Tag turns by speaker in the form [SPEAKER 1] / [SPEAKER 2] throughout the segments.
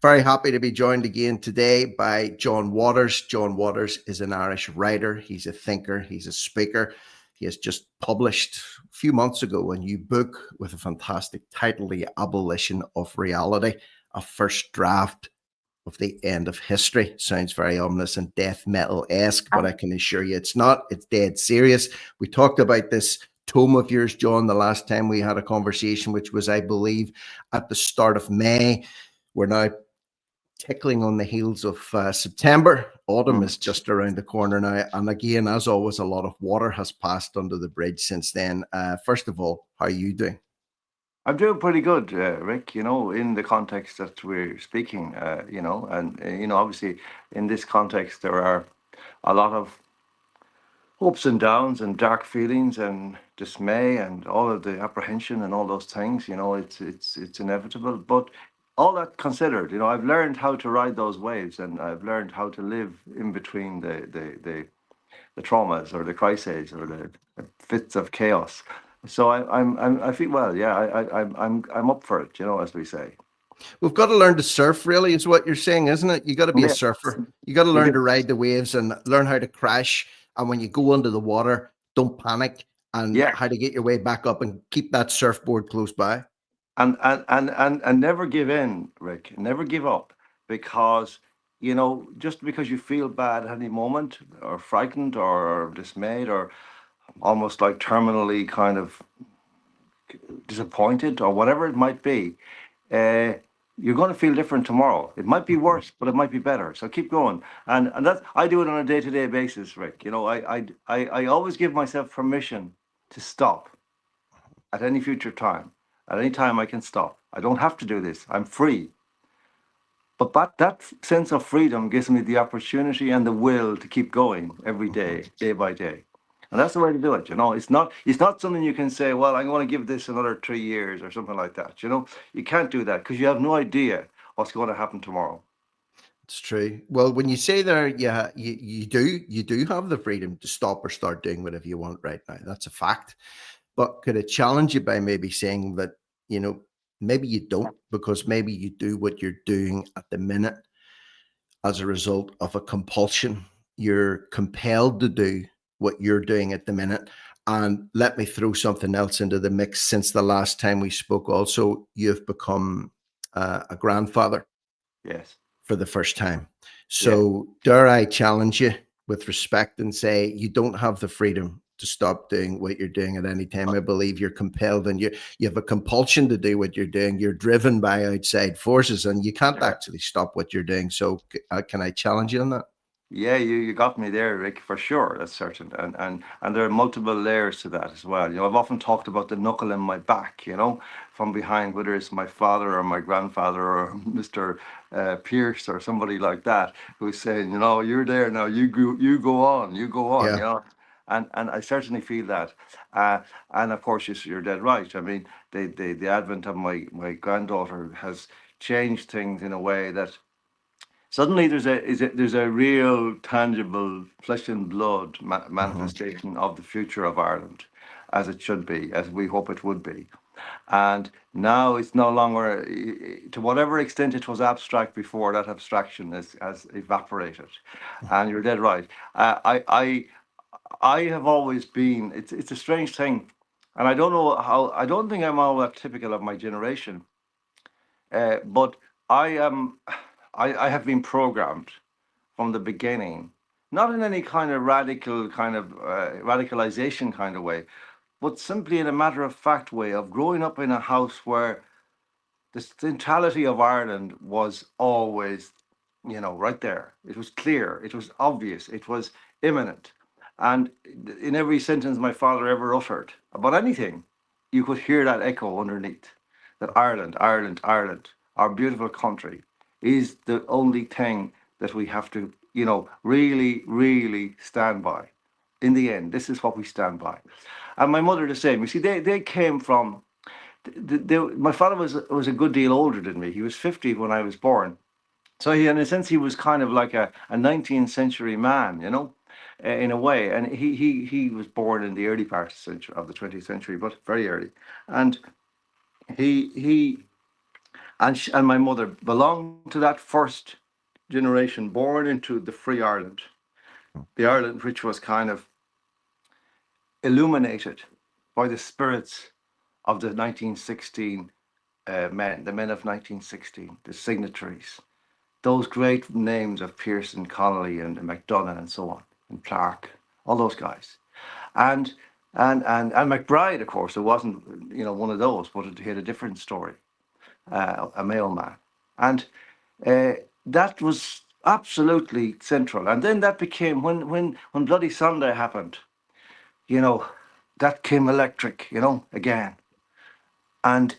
[SPEAKER 1] Very happy to be joined again today by John Waters. John Waters is an Irish writer, he's a thinker, he's a speaker. He has just published a few months ago a new book with a fantastic title, The Abolition of Reality, a first draft of the end of history. Sounds very ominous and death metal-esque, but I can assure you it's not. It's dead serious. We talked about this tome of yours, John, the last time we had a conversation, which was, I believe, at the start of May. We're now tickling on the heels of September. Autumn is just around the corner now. And again, as always, a lot of water has passed under the bridge since then. First of all, how are you doing?
[SPEAKER 2] I'm doing pretty good, Rick, in the context that we're speaking, obviously in this context, there are a lot of ups and downs and dark feelings and dismay and all of the apprehension and all those things. It's inevitable. But all that considered, I've learned how to ride those waves, and I've learned how to live in between the traumas or the crises or the fits of chaos. So I feel well. Yeah, I'm up for it. As we say.
[SPEAKER 1] We've got to learn to surf, really, is what you're saying, isn't it? You got to be a
[SPEAKER 2] Yeah,
[SPEAKER 1] surfer. You got to
[SPEAKER 2] you
[SPEAKER 1] learn
[SPEAKER 2] do.
[SPEAKER 1] to ride the waves and learn how to crash. And when you go under the water, don't panic, and
[SPEAKER 2] Yeah,
[SPEAKER 1] how to get your way back up and keep that surfboard close by.
[SPEAKER 2] and never give in, Rick. Never give up, because just because you feel bad at any moment, or frightened, or dismayed, or almost like terminally kind of disappointed, or whatever it might be, uh, you're going to feel different tomorrow. It might be
[SPEAKER 1] Mhm.
[SPEAKER 2] worse, but it might be better. So keep going. And that's, I do it on a day-to-day basis, Rick. I always give myself permission to stop at any future time. At any time I can stop. I don't have to do this. I'm free. But that sense of freedom gives me the opportunity and the will to keep going every day, day by day. And that's the way to do it. It's not something you can say, well, I'm going to give this another 3 years or something like that. You can't do that because you have no idea what's going to happen tomorrow.
[SPEAKER 1] It's true. Well, when you say there, yeah, you do have the freedom to stop or start doing whatever you want right now. That's a fact. But could it challenge you by maybe saying that, you know, maybe you don't, because maybe you do what you're doing at the minute as a result of a compulsion. You're compelled to do what you're doing at the minute. And let me throw something else into the mix. Since the last time we spoke, also, you've become a grandfather
[SPEAKER 2] Yes.
[SPEAKER 1] for the first time.
[SPEAKER 2] Yeah.
[SPEAKER 1] So, dare I challenge you with respect and say you don't have the freedom to stop doing what you're doing at any time. I believe you're compelled, and you have a compulsion to do what you're doing. You're driven by outside forces, and you can't actually stop what you're doing. So, can I challenge you on that?
[SPEAKER 2] Yeah, you got me there, Rick, for sure. That's certain. And there are multiple layers to that as well. I've often talked about the knuckle in my back, from behind, whether it's my father or my grandfather or Mr. Pierce or somebody like that, who's saying, you're there now, you go on, you go on,
[SPEAKER 1] Yeah.
[SPEAKER 2] And I certainly feel that. Uh, and of course, you're dead right. I mean, the advent of my granddaughter has changed things in a way that suddenly there's a real tangible flesh and blood
[SPEAKER 1] Mhm.
[SPEAKER 2] manifestation of the future of Ireland, as it should be, as we hope it would be. And now it's no longer, to whatever extent it was abstract before, that abstraction has evaporated. And you're dead right. I have always been, it's a strange thing, and I don't think I'm all that typical of my generation, but I am, I have been programmed from the beginning, not in any kind of radical kind of radicalization kind of way, but simply in a matter of fact way of growing up in a house where the centrality of Ireland was always, right there. It was clear, it was obvious, it was imminent. And in every sentence my father ever uttered about anything, you could hear that echo underneath, that Ireland, Ireland, Ireland, our beautiful country, is the only thing that we have to, really, really stand by. In the end, this is what we stand by. And my mother the same. You see, they came from my father was a good deal older than me. He was 50 when I was born. So in a sense, he was kind of like a 19th century man, in a way. And he was born in the early part of the 20th century, but very early. And he And my mother belonged to that first generation born into the free Ireland, the Ireland which was kind of illuminated by the spirits of the 1916 men, the men of 1916, the signatories, those great names of Pearson, Connolly, and MacDonagh, and so on, and Clark, all those guys, and and McBride, of course, who wasn't one of those, but he had a different story, a Mayo man, and that was absolutely central. And then that became when Bloody Sunday happened, you know, that came electric, again. And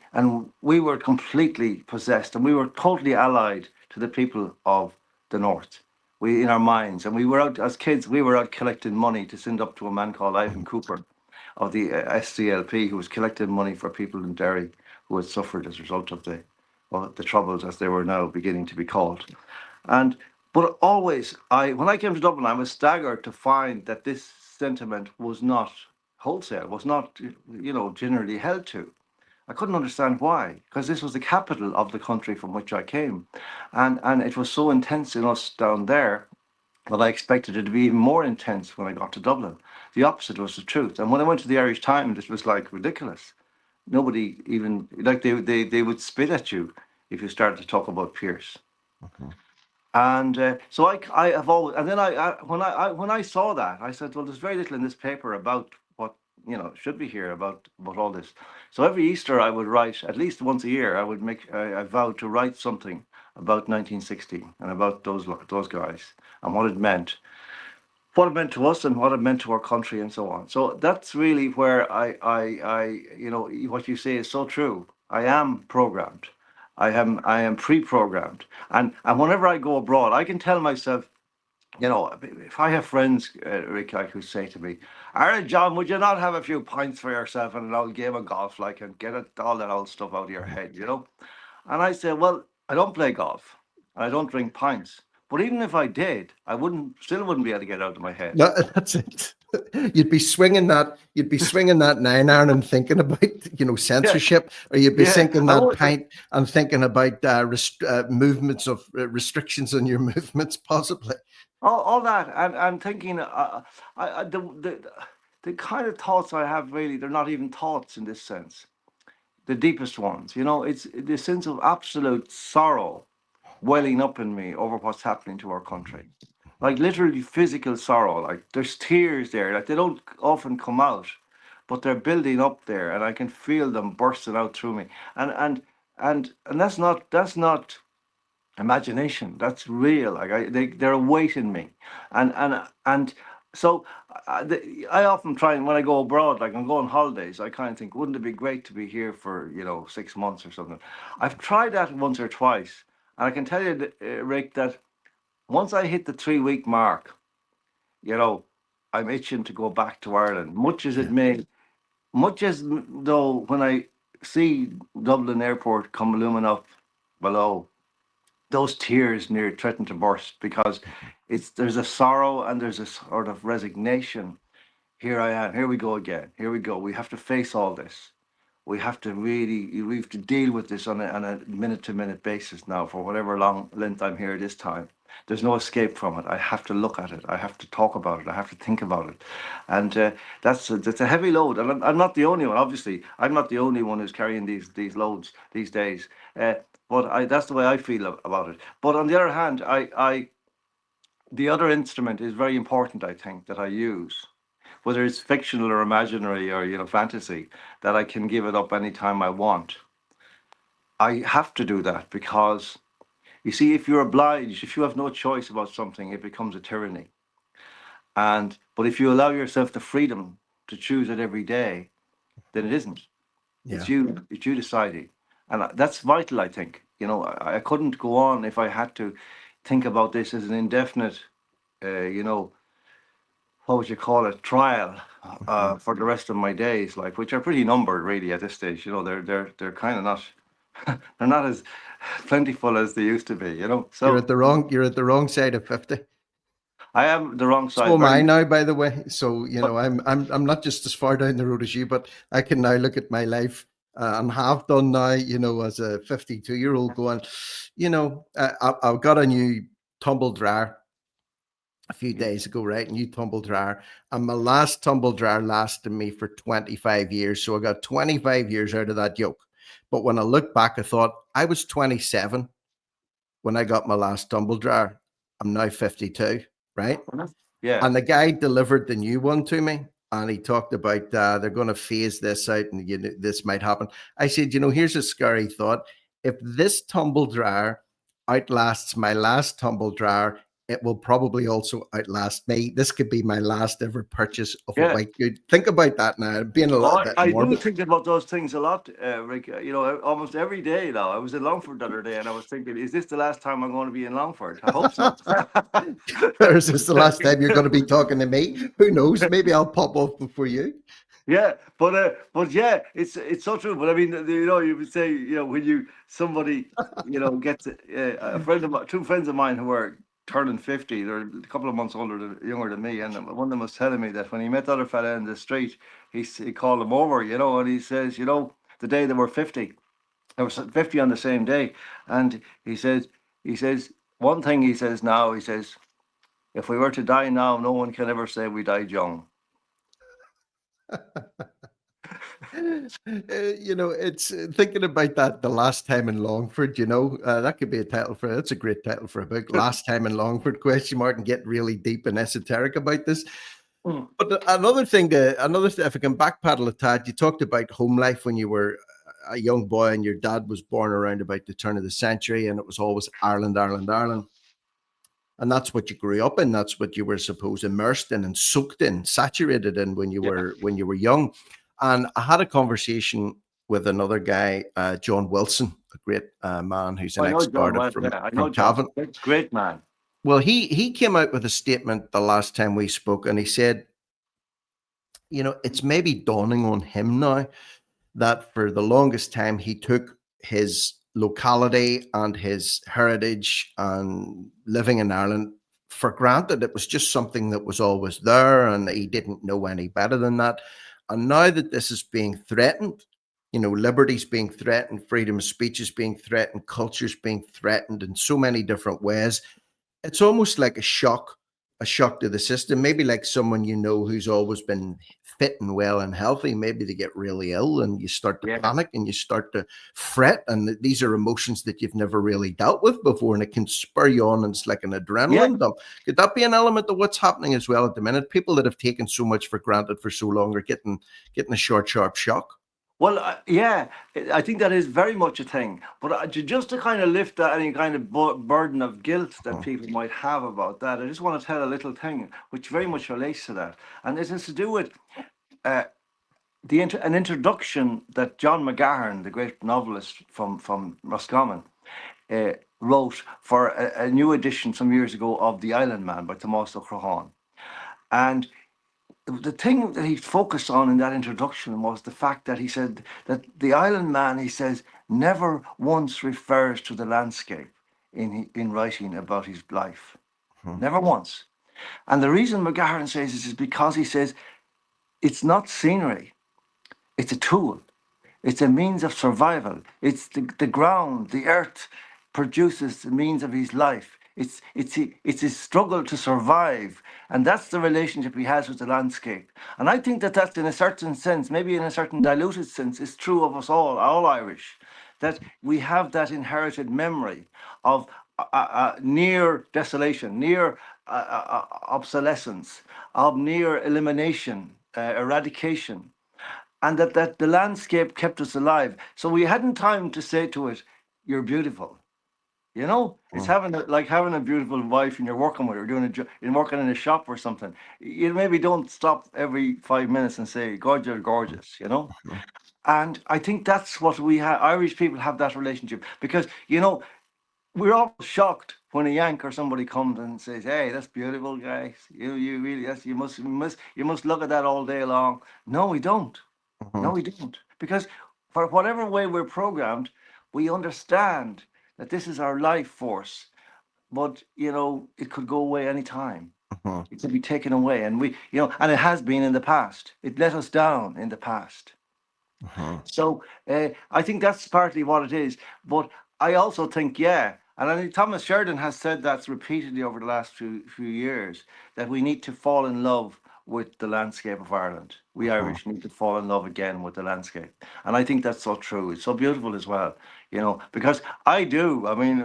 [SPEAKER 2] we were completely possessed, and we were totally allied to the people of the North. We in our minds, and we were out as kids. We were out collecting money to send up to a man called Ivan Cooper, of the SCLP, who was collecting money for people in Derry who had suffered as a result of the troubles, as they were now beginning to be called. And but always, when I came to Dublin, I was staggered to find that this sentiment was not wholesale, was not generally held to. I couldn't understand why, because this was the capital of the country from which I came, and it was so intense in us down there that I expected it to be even more intense when I got to Dublin. The opposite was the truth. And when I went to the Irish Times, it was like ridiculous. Nobody even like they would spit at you if you started to talk about Pierce. And so I have always, and then when I saw that, I said, well, there's very little in this paper about what should be here about all this. So every Easter I would write, at least once a year, I vowed to write something about 1916 and about those guys and what it meant to us and what it meant to our country and so on. So that's really where what you say is so true. I am programmed. I am pre-programmed. And whenever I go abroad, I can tell myself, if I have friends, Rick, like, who say to me, all right, John, would you not have a few pints for yourself and an old game of golf, like, and get all that old stuff out of your head, And I say, well, I don't play golf and I don't drink pints. But even if I did, still wouldn't be able to get it out of my head.
[SPEAKER 1] No, that's it. You'd be swinging that 9 iron and thinking about,
[SPEAKER 2] Yeah,
[SPEAKER 1] censorship, or you'd be
[SPEAKER 2] yeah.
[SPEAKER 1] sinking that pint and thinking about movements of restrictions on your movements, possibly.
[SPEAKER 2] All that, and thinking, the kind of thoughts I have, really, they're not even thoughts in this sense. The deepest ones, it's the sense of absolute sorrow welling up in me over what's happening to our country. Like, literally physical sorrow. Like, there's tears there. Like, they don't often come out, but they're building up there, and I can feel them bursting out through me. And that's not imagination. That's real. Like, they're awaiting me, and so I often try, and when I go abroad, like I'm going on holidays, I kind of think, wouldn't it be great to be here for 6 months or something? I've tried that once or twice, and I can tell you, Rick, that once I hit the 3 week mark, I'm itching to go back to Ireland. Much as though when I see Dublin Airport come looming up below, those tears near threaten to burst, because there's a sorrow and there's a sort of resignation. Here I am. Here we go again. Here we go. We have to face all this. We have to deal with this on a minute to minute basis now for whatever long length I'm here this time. There's no escape from it. I have to look at it. I have to talk about it. I have to think about it, and that's a heavy load. And I'm not the only one. Obviously, I'm not the only one who's carrying these loads these days. But that's the way I feel about it. But on the other hand, the other instrument is very important, I think, that I use, whether it's fictional or imaginary or fantasy, that I can give it up anytime I want. I have to do that because, you see, if you have no choice about something, it becomes a tyranny. But if you allow yourself the freedom to choose it every day, then it isn't.
[SPEAKER 1] Yeah.
[SPEAKER 2] It's you deciding, and that's vital, I think. I couldn't go on if I had to think about this as an indefinite, what would you call it, trial for the rest of my days, like, which are pretty numbered, really, at this stage. They're kind of not they're not as plentiful as they used to be. So
[SPEAKER 1] You're at the wrong side of 50.
[SPEAKER 2] I am the wrong side.
[SPEAKER 1] So am I now, by the way. So I'm not just as far down the road as you, but I can now look at my life and have done now, as a 52-year-old going, I've got a new tumble dryer a few days ago, right? A new tumble dryer. And my last tumble dryer lasted me for 25 years. So I got 25 years out of that yoke. But when I look back, I thought I was 27 when I got my last tumble dryer. I'm now 52, right?
[SPEAKER 2] Yeah.
[SPEAKER 1] And the guy delivered the new one to me, and he talked about they're going to phase this out, and this might happen. I said, here's a scary thought. If this tumble dryer outlasts my last tumble dryer, it will probably also outlast me. This could be my last ever purchase of a
[SPEAKER 2] Yeah.
[SPEAKER 1] white good. Think about that now, being a little
[SPEAKER 2] Oh,
[SPEAKER 1] bit
[SPEAKER 2] I do
[SPEAKER 1] morbid.
[SPEAKER 2] think about those things a lot, Rick. Almost every day now. I was in Longford the other day, and I was thinking, is this the last time I'm going to be in Longford? I hope so.
[SPEAKER 1] Or is this the last time you're going to be talking to me? Who knows? Maybe I'll pop off before you.
[SPEAKER 2] Yeah, but yeah, it's so true. But I mean, you would say, when somebody, gets a friend of mine, two friends of mine who are turning 50, they're a couple of months younger than me, and one of them was telling me that when he met the other fella in the street, he called him over, and he says, the day they were 50, they were 50 on the same day, and he says one thing he says now, he says, if we were to die now, no one can ever say we died young.
[SPEAKER 1] It's thinking about that the last time in Longford, that could be a title that's a great title for a book. Last time in Longford, question mark, and get really deep and esoteric about this.
[SPEAKER 2] Mm.
[SPEAKER 1] But another thing, if I can backpedal a tad, you talked about home life when you were a young boy and your dad was born around about the turn of the century, and it was always Ireland, Ireland, Ireland. And that's what you grew up in. That's what you were supposed immersed in and soaked in, saturated in when you
[SPEAKER 2] Yeah.
[SPEAKER 1] were young. And I had a conversation with another guy, John Wilson, a great man who's an
[SPEAKER 2] I know John
[SPEAKER 1] ex-Garda
[SPEAKER 2] well. Yeah, I know
[SPEAKER 1] from
[SPEAKER 2] John.
[SPEAKER 1] Cavan.
[SPEAKER 2] Great man.
[SPEAKER 1] Well, he came out with a statement the last time we spoke, and he said, it's maybe dawning on him now that for the longest time he took his locality and his heritage and living in Ireland for granted. It was just something that was always there, and he didn't know any better than that. And now that this is being threatened, liberty's being threatened, freedom of speech is being threatened, culture's being threatened in so many different ways. It's almost like a shock to the system. Maybe like someone who's always been fit and well and healthy. Maybe they get really ill, and you start to
[SPEAKER 2] Yeah.
[SPEAKER 1] panic and you start to fret. And these are emotions that you've never really dealt with before, and it can spur you on, and it's like an
[SPEAKER 2] Yeah.
[SPEAKER 1] adrenaline dump. Could that be an element of what's happening as well at the minute? People that have taken so much for granted for so long are getting a short, sharp shock.
[SPEAKER 2] Well, yeah, I think that is very much a thing. But just to kind of lift any kind of burden of guilt that people might have about that, I just want to tell a little thing which very much relates to that. And this is to do with an introduction that John McGahern, the great novelist from Roscommon, wrote for a new edition some years ago of The Island Man by Tomás O'Crohan. And the thing that he focused on in that introduction was the fact that he said that the island man, he says, never once refers to the landscape in writing about his life. Never once. And the reason McGahern says this is because he says it's not scenery, it's a tool. It's a means of survival. It's the ground, the earth produces the means of his life. It's his struggle to survive. And that's the relationship he has with the landscape. And I think that that's in a certain sense, maybe in a certain diluted sense, is true of us all Irish, that we have that inherited memory of near desolation, near obsolescence, of near elimination, eradication, and that the landscape kept us alive. So we hadn't time to say to it, "You're beautiful." It's like having a beautiful wife and you're working with her, doing you're working in a shop or something. You maybe don't stop every 5 minutes and say, "God, you're gorgeous," And I think that's what we have. Irish people have that relationship because we're all shocked when a Yank or somebody comes and says, "Hey, that's beautiful, guys. You really you must look at that all day long." No, we don't. No, we don't. Because for whatever way we're programmed, we understand that this is our life force. But, it could go away anytime. It could be taken away. And and it has been in the past. It let us down in the past.
[SPEAKER 1] Uh-huh.
[SPEAKER 2] So I think that's partly what it is. But I also think, yeah, and I think Thomas Sheridan has said that repeatedly over the last few years, that we need to fall in love with the landscape of Ireland. We
[SPEAKER 1] Uh-huh.
[SPEAKER 2] Irish need to fall in love again with the landscape. And I think that's so true. It's so beautiful as well, because I do. I mean,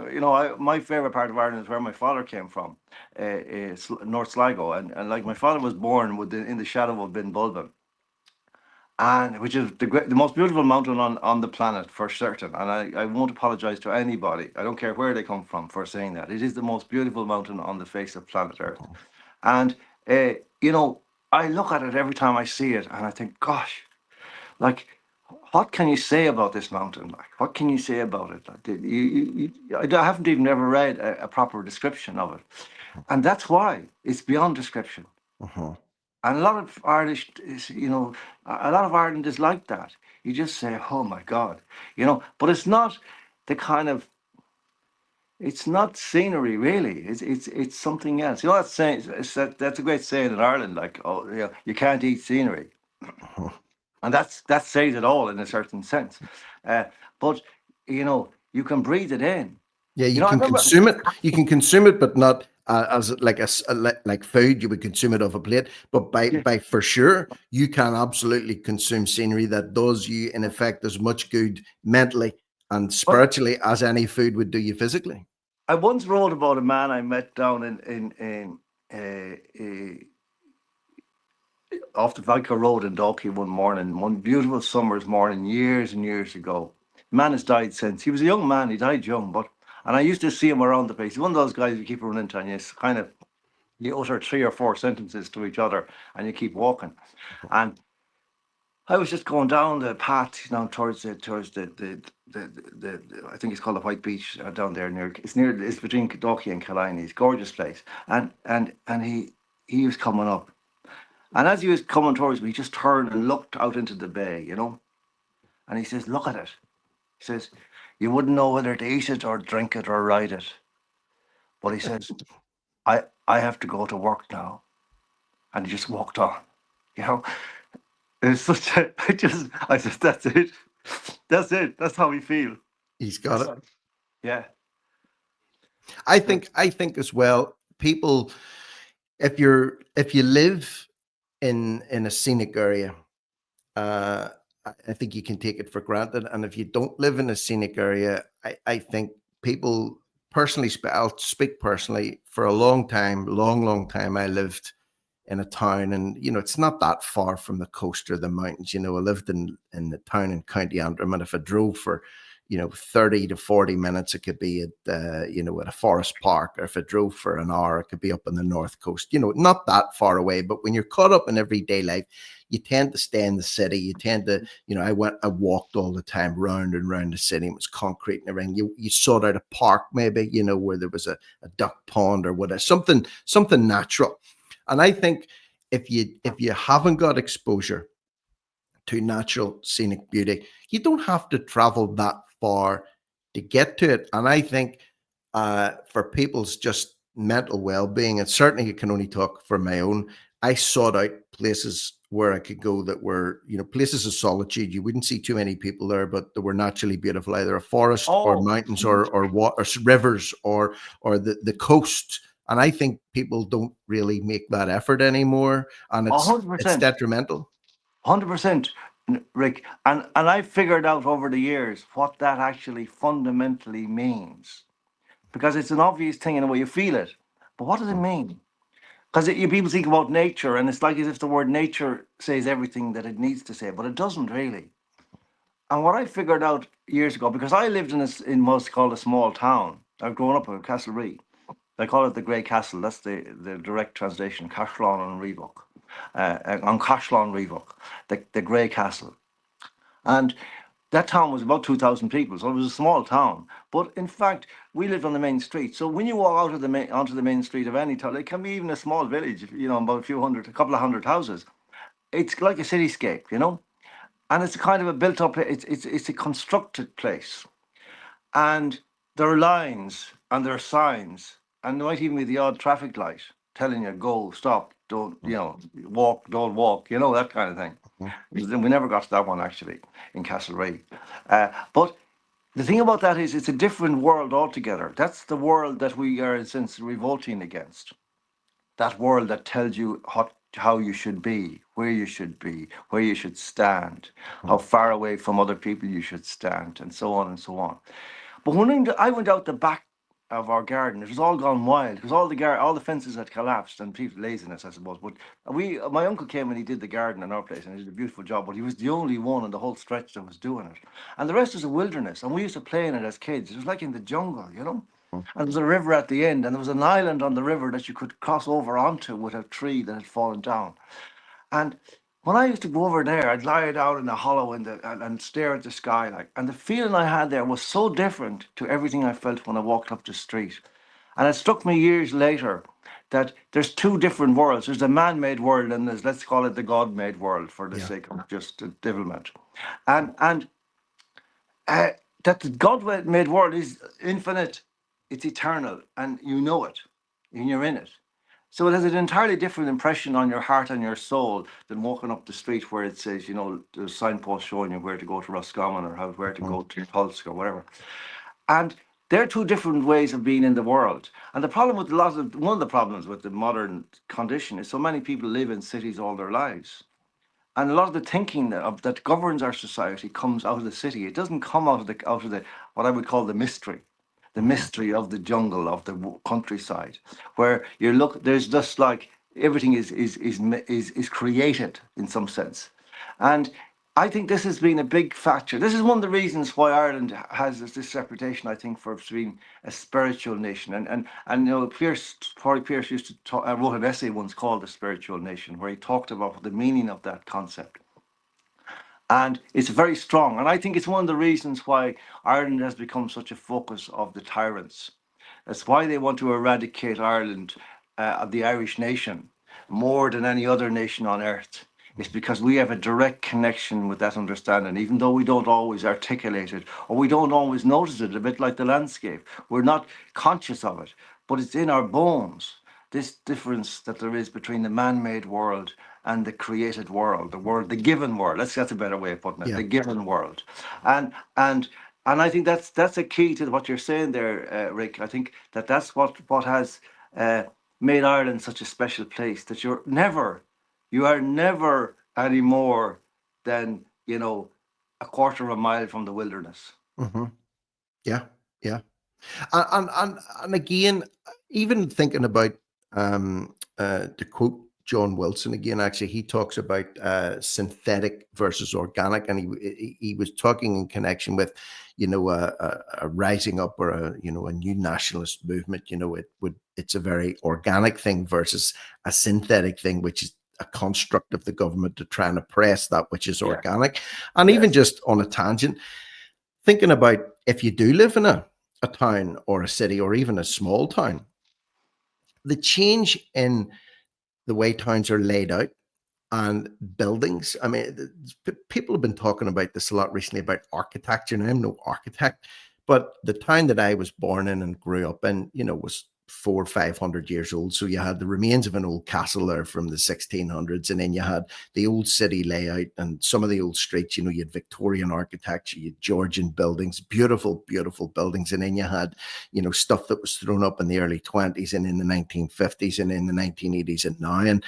[SPEAKER 2] my favorite part of Ireland is where my father came from, North Sligo. And like my father was born in the shadow of Bulben, and which is the most beautiful mountain on the planet for certain. And I won't apologize to anybody. I don't care where they come from for saying that. It is the most beautiful mountain on the face of planet Earth. And uh, you know, I look at it every time I see it, and I think, gosh, like, what can you say about this mountain? Like, what can you say about it? Like, I haven't even ever read a proper description of it, and that's why it's beyond description.
[SPEAKER 1] Uh-huh.
[SPEAKER 2] And a lot of Irish is, a lot of Ireland is like that. You just say, "Oh my God," but it's not the kind of, it's not scenery really. It's something else. That's saying, that's a great saying in Ireland. Like, oh, you can't eat scenery,
[SPEAKER 1] Uh-huh.
[SPEAKER 2] and that says it all in a certain sense. Uh, but you can breathe it in.
[SPEAKER 1] Yeah, you
[SPEAKER 2] I
[SPEAKER 1] can
[SPEAKER 2] remember.
[SPEAKER 1] consume it. You can consume it, but not as like like food. You would consume it off a plate, but
[SPEAKER 2] Yeah,
[SPEAKER 1] by for sure, you can absolutely consume scenery that does you in effect as much good mentally and
[SPEAKER 2] but
[SPEAKER 1] spiritually as any food would do you physically.
[SPEAKER 2] I once wrote about a man I met down in off the Vicar Road in Dalkey one beautiful summer's morning, years and years ago. The man has died since. He was a young man, he died young, and I used to see him around the place. He's one of those guys you keep running into, and you utter 3 or 4 sentences to each other and you keep walking. And I was just going down the path, towards the I think it's called the White Beach, down there it's between Dalkey and Killiney. It's a gorgeous place. And he was coming up. And as he was coming towards me, he just turned and looked out into the bay. And he says, "Look at it." He says, "You wouldn't know whether to eat it or drink it or ride it." But he says, I have to go to work now." And he just walked on. You know, it's such a, I said, "That's it. That's it. That's how we feel."
[SPEAKER 1] He's got
[SPEAKER 2] That's
[SPEAKER 1] it.
[SPEAKER 2] how, yeah.
[SPEAKER 1] I think as well, people, if you live in a scenic area, uh, I think you can take it for granted. And if you don't live in a scenic area, I think people personally, I'll speak personally, for a long time, long time, I lived in a town, and it's not that far from the coast or the mountains. I lived in the town in County Antrim, and if I drove for 30 to 40 minutes, it could be at at a forest park, or if I drove for an hour, it could be up on the north coast. Not that far away. But when you're caught up in everyday life, you tend to stay in the city. You tend to, I walked all the time round and round the city. It was concrete and everything. You sought out a park, maybe, where there was a duck pond or whatever, something natural. And I think if you haven't got exposure to natural scenic beauty, you don't have to travel that far to get to it. And I think for people's just mental well-being, and certainly you can only talk for my own, I sought out places where I could go that were, places of solitude. You wouldn't see too many people there, but they were naturally beautiful, either a forest or
[SPEAKER 2] Oh,
[SPEAKER 1] mountains or rivers or the coast. And I think people don't really make that effort anymore, and
[SPEAKER 2] a
[SPEAKER 1] it's
[SPEAKER 2] hundred
[SPEAKER 1] it's
[SPEAKER 2] percent,
[SPEAKER 1] detrimental.
[SPEAKER 2] 100%, Rick. And I figured out over the years what that actually fundamentally means, because it's an obvious thing in the way you feel it. But what does it mean? Because people think about nature, and it's like as if the word nature says everything that it needs to say, but it doesn't really. And what I figured out years ago, because I lived in what's called a small town. I've grown up in Castlebar. They call it the Grey Castle. That's the direct translation, Castlán on Reebok. On Castlán Reebok, the Grey Castle. And that town was about 2,000 people, so it was a small town. But in fact, we lived on the main street. So when you walk out of onto the main street of any town, it can be even a small village, about a couple of hundred houses. It's like a cityscape. And it's a kind of a built up, it's a constructed place. And there are lines and there are signs, and there might even be the odd traffic light telling you, go, stop, don't, walk, don't walk, that kind of thing. We never got to that one, actually, in Castlebar. But the thing about that is it's a different world altogether. That's the world that we are, in a sense, revolting against. That world that tells you how you should be, where you should stand, how far away from other people you should stand, and so on and so on. But when I went out the back of our garden, it was all gone wild because all the fences had collapsed and people laziness, I suppose. But my uncle came and he did the garden in our place and he did a beautiful job. But he was the only one on the whole stretch that was doing it, and the rest was a wilderness. And we used to play in it as kids. It was like in the jungle, And there was a river at the end, and there was an island on the river that you could cross over onto with a tree that had fallen down. And when I used to go over there, I'd lie down in the hollow and stare at the sky, and the feeling I had there was so different to everything I felt when I walked up the street. And it struck me years later that there's two different worlds. There's the man-made world, and there's, let's call it, the God-made world for the sake of just devilment. And that the God-made world is infinite, it's eternal, and you know it, and you're in it. So it has an entirely different impression on your heart and your soul than walking up the street where it says, there's signposts showing you where to go to Roscommon or where to go to Pulsk or whatever. And there are two different ways of being in the world. And the problem with one of the problems with the modern condition is so many people live in cities all their lives. And a lot of the thinking that governs our society comes out of the city. It doesn't come out of the what I would call the mystery of the jungle, of the countryside, where there's just like everything is created in some sense. And I think this has been a big factor. This is one of the reasons why Ireland has this reputation, I think, for being a spiritual nation. And Corey Pierce used to wrote an essay once called The Spiritual Nation, where he talked about the meaning of that concept. And it's very strong. And I think it's one of the reasons why Ireland has become such a focus of the tyrants. That's why they want to eradicate Ireland, the Irish nation, more than any other nation on earth. It's because we have a direct connection with that understanding, even though we don't always articulate it or we don't always notice it, a bit like the landscape. We're not conscious of it, but it's in our bones. This difference that there is between the man-made world and the created world, the given world. That's a better way of putting it. The given world, and I think that's a key to what you're saying there, Rick. I think that's what has made Ireland such a special place. That you are never any more than a quarter of a mile from the wilderness.
[SPEAKER 1] Yeah. And again, even thinking about to quote John Wilson again, actually, he talks about synthetic versus organic, and he was talking in connection with a rising up or a new nationalist movement. It's a very organic thing versus a synthetic thing, which is a construct of the government to try and oppress that which is organic. And even just on a tangent, thinking about if you do live in a town or a city or even a small town, the change in the way towns are laid out and buildings. I mean, people have been talking about this a lot recently about architecture, and I'm no architect, but the town that I was born in and grew up in, was 400 or 500 years old. So you had the remains of an old castle there from the 1600s, and then you had the old city layout and some of the old streets. You had Victorian architecture, you had Georgian buildings, beautiful, beautiful buildings, and then you had stuff that was thrown up in the early 20s and in the 1950s and in the 1980s and now. And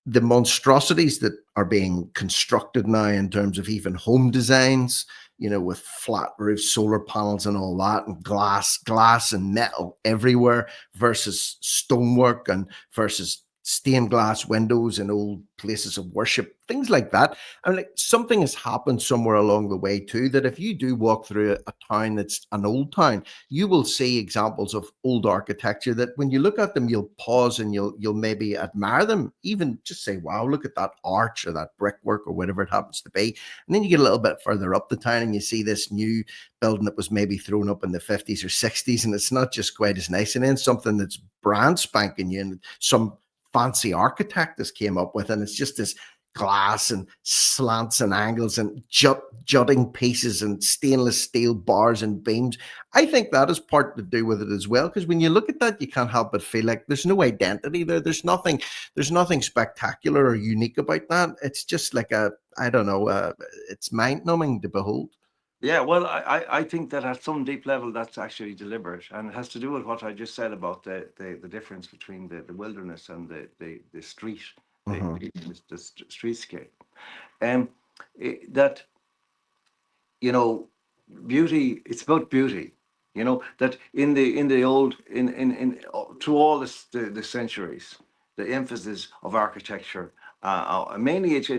[SPEAKER 1] the monstrosities that are being constructed now in terms of even home designs, with flat roofs, solar panels and all that, and glass and metal everywhere versus stonework and versus stained glass windows in old places of worship, things like that. I mean, something has happened somewhere along the way too, that if you do walk through a town that's an old town, you will see examples of old architecture that when you look at them, you'll pause and you'll maybe admire them, even just say, wow, look at that arch or that brickwork or whatever it happens to be. And then you get a little bit further up the town and you see this new building that was maybe thrown up in the 50s or 60s, and it's not just quite as nice. And then something that's brand spanking new and some fancy architect has came up with, and it's just this glass and slants and angles and jutting pieces and stainless steel bars and beams. I think that is part to do with it as well. Because when you look at that, you can't help but feel like there's no identity there. There's nothing spectacular or unique about that. It's just like I don't know, it's mind numbing to behold.
[SPEAKER 2] Yeah, well, I think that at some deep level that's actually deliberate, and it has to do with what I just said about the difference between the wilderness and the street,
[SPEAKER 1] Hmm.
[SPEAKER 2] the streetscape. Um, that, you know, beauty, it's about beauty. You know that in the old in through all the centuries, the emphasis of architecture, mainly it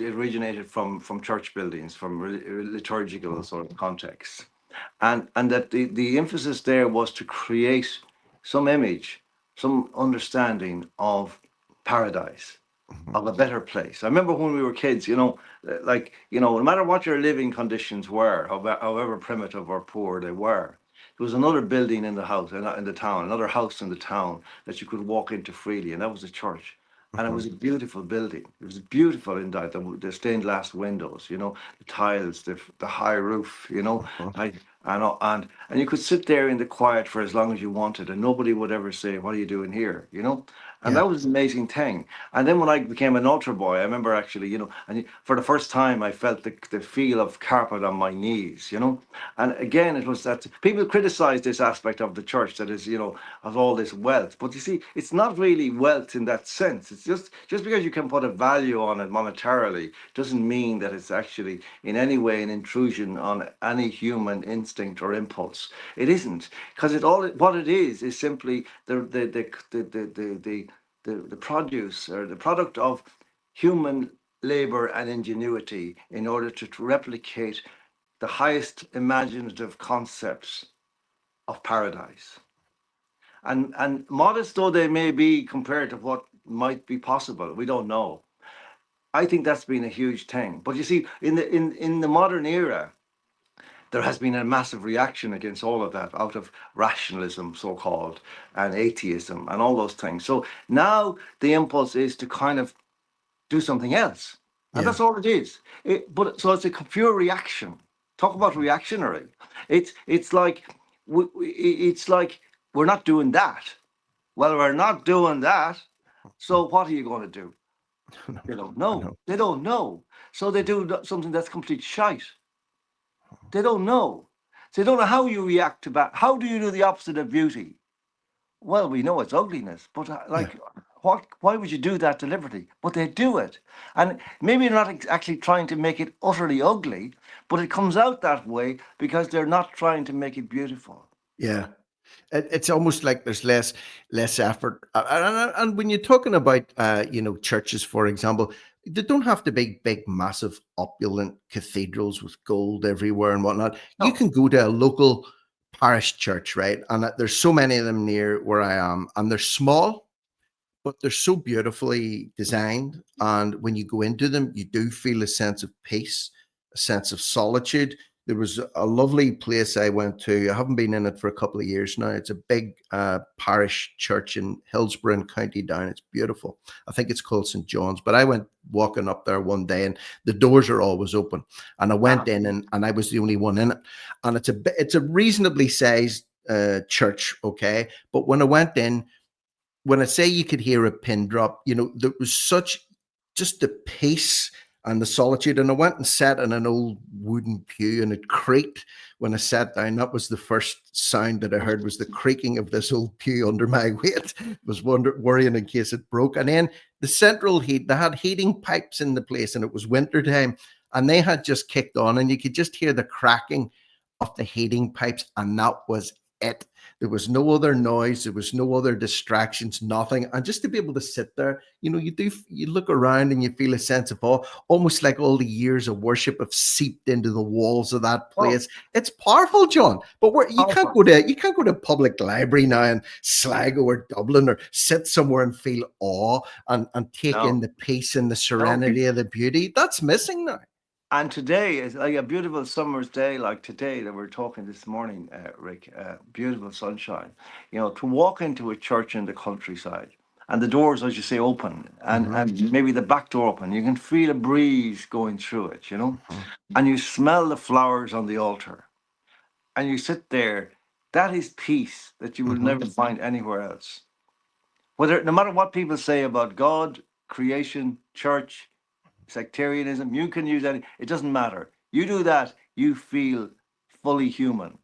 [SPEAKER 2] originated from church buildings, from liturgical sort of contexts, and that the emphasis there was to create some image, some understanding of paradise,
[SPEAKER 1] Hmm.
[SPEAKER 2] of a better place. I remember when we were kids, like, no matter what your living conditions were, however primitive or poor they were, there was another building in the house, in the town, another house in the town that you could walk into freely, and that was a church. And it
[SPEAKER 1] Hmm.
[SPEAKER 2] was a beautiful building. It was beautiful in that the stained glass windows, the tiles, the high roof,
[SPEAKER 1] Hmm.
[SPEAKER 2] I, and you could sit there in the quiet for as long as you wanted, and nobody would ever say, "What are you doing here?" And
[SPEAKER 1] Yeah.
[SPEAKER 2] that was an amazing thing. And then when I became an altar boy, I remember actually, and for the first time, I felt the feel of carpet on my knees. And again, it was that people criticize this aspect of the church that is, has all this wealth. But you see, it's not really wealth in that sense. It's just because you can put a value on it monetarily doesn't mean that it's actually in any way an intrusion on any human instinct or impulse. It isn't, because what it is simply the produce or the product of human labor and ingenuity in order to replicate the highest imaginative concepts of paradise. And modest though they may be compared to what might be possible, we don't know. I think that's been a huge thing. But you see, in the modern era, there has been a massive reaction against all of that out of rationalism, so called, and atheism, and all those things. So now the impulse is to kind of do something else. And
[SPEAKER 1] Yeah.
[SPEAKER 2] that's all it is. But so it's a pure reaction. Talk about reactionary. It's like it's like we're not doing that. Well, we're not doing that. So what are you going to do?
[SPEAKER 1] No,
[SPEAKER 2] They don't
[SPEAKER 1] I
[SPEAKER 2] know.
[SPEAKER 1] know.
[SPEAKER 2] They don't know. So they do something that's complete shite. They don't know. They don't know how you react to bad. How do you do the opposite of beauty? Well, we know it's ugliness, but
[SPEAKER 1] Yeah.
[SPEAKER 2] like, what? Why would you do that deliberately? But they do it, and maybe they're not actually trying to make it utterly ugly, but it comes out that way because they're not trying to make it beautiful.
[SPEAKER 1] Yeah. It's almost like there's less effort. And when you're talking about churches, for example, they don't have to be big, massive, opulent cathedrals with gold everywhere and whatnot. You
[SPEAKER 2] No.
[SPEAKER 1] can go to a local parish church, right? And there's so many of them near where I am, and they're small, but they're so beautifully designed. And when you go into them, you do feel a sense of peace, a sense of solitude. There was a lovely place I went to. I haven't been in it for a couple of years now. It's a big parish church in Hillsborough in County Down. It's beautiful. I think it's called St. John's. But I went walking up there one day, and the doors are always open. And I went
[SPEAKER 2] Ah,
[SPEAKER 1] in, and I was the only one in it. And it's a reasonably sized church, okay. But when I went in, when I say you could hear a pin drop, there was such just the peace and the solitude. And I went and sat in an old wooden pew, and it creaked when I sat down. That was the first sound that I heard, was the creaking of this old pew under my weight. I was worrying in case it broke. And then the central heat, they had heating pipes in the place, and it was winter time, and they had just kicked on, and you could just hear the cracking of the heating pipes, and that was it. There was no other noise. There was no other distractions, nothing. And just to be able to sit there, you look around and you feel a sense of awe, almost like all the years of worship have seeped into the walls of that
[SPEAKER 2] oh,
[SPEAKER 1] place. It's powerful, John. But
[SPEAKER 2] powerful.
[SPEAKER 1] you can't go to a public library now in Sligo or Dublin, or sit somewhere and feel awe and take in
[SPEAKER 2] No,
[SPEAKER 1] the peace and the
[SPEAKER 2] no.
[SPEAKER 1] serenity of the beauty. That's missing now.
[SPEAKER 2] And today is like a beautiful summer's day, like today that we're talking this morning, Rick. Beautiful sunshine. To walk into a church in the countryside and the doors, as you say, open, and
[SPEAKER 1] Mm-hmm.
[SPEAKER 2] and maybe the back door open. You can feel a breeze going through it,
[SPEAKER 1] Mm-hmm.
[SPEAKER 2] and you smell the flowers on the altar, and you sit there. That is peace that you will
[SPEAKER 1] Mm-hmm.
[SPEAKER 2] never find anywhere else. Whether no matter what people say about God, creation, church, sectarianism, you can use any. It doesn't matter. You do that, you feel fully human.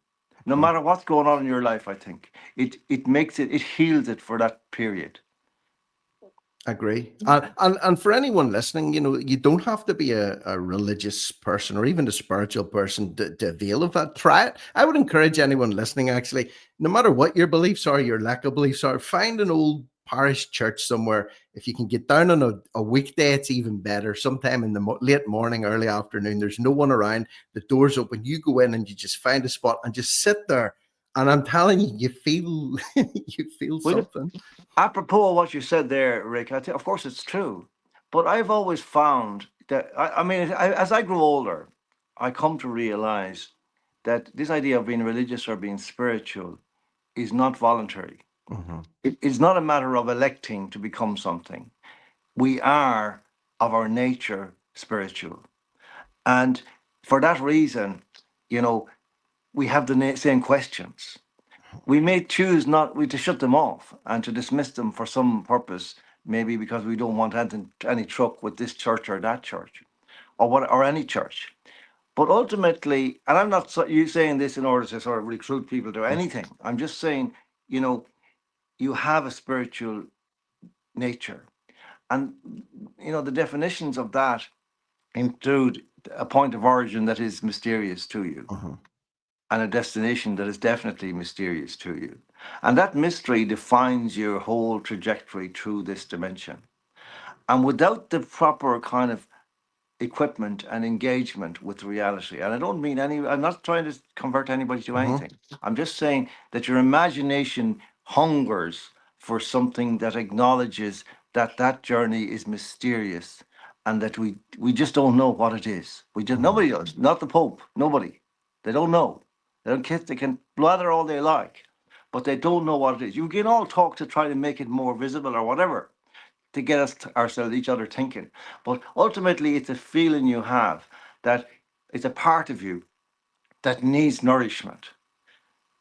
[SPEAKER 2] No
[SPEAKER 1] Mm-hmm.
[SPEAKER 2] matter what's going on in your life, I think it makes it heals it for that period.
[SPEAKER 1] Agree. And for anyone listening, you don't have to be a religious person or even a spiritual person to avail of that. Try it. I would encourage anyone listening, actually, no matter what your beliefs are, your lack of beliefs are, find an old parish church somewhere. If you can get down on a weekday, it's even better. Sometime in the late morning, early afternoon, there's no one around, the door's open, you go in and you just find a spot and just sit there. And I'm telling you, you feel you feel
[SPEAKER 2] Well,
[SPEAKER 1] something.
[SPEAKER 2] apropos of what you said there, Rick, I think, of course, it's true. But I've always found that, as I grow older, I come to realize that this idea of being religious or being spiritual is not voluntary.
[SPEAKER 1] Mm-hmm.
[SPEAKER 2] It's not a matter of electing to become something. We are, of our nature, spiritual. And for that reason, you know, we have the same questions. We may choose not to shut them off and to dismiss them for some purpose, maybe because we don't want any truck with this church or that church, or any church. But ultimately, and I'm not you saying this in order to sort of recruit people to anything. I'm just saying, you know, you have a spiritual nature, and the definitions of that include a point of origin that is mysterious to you,
[SPEAKER 1] Mm-hmm.
[SPEAKER 2] and a destination that is definitely mysterious to you. And that mystery defines your whole trajectory through this dimension. And without the proper kind of equipment and engagement with reality, and I don't mean I'm not trying to convert anybody to
[SPEAKER 1] Mm-hmm.
[SPEAKER 2] anything. I'm just saying that your imagination hungers for something that acknowledges that that journey is mysterious, and that we just don't know what it is. We just
[SPEAKER 1] Mm-hmm.
[SPEAKER 2] Nobody does, not the Pope, nobody. They don't know. They can blather all they like, but they don't know what it is. You can all talk to try to make it more visible or whatever, to get ourselves, each other thinking. But ultimately, it's a feeling you have that it's a part of you that needs nourishment,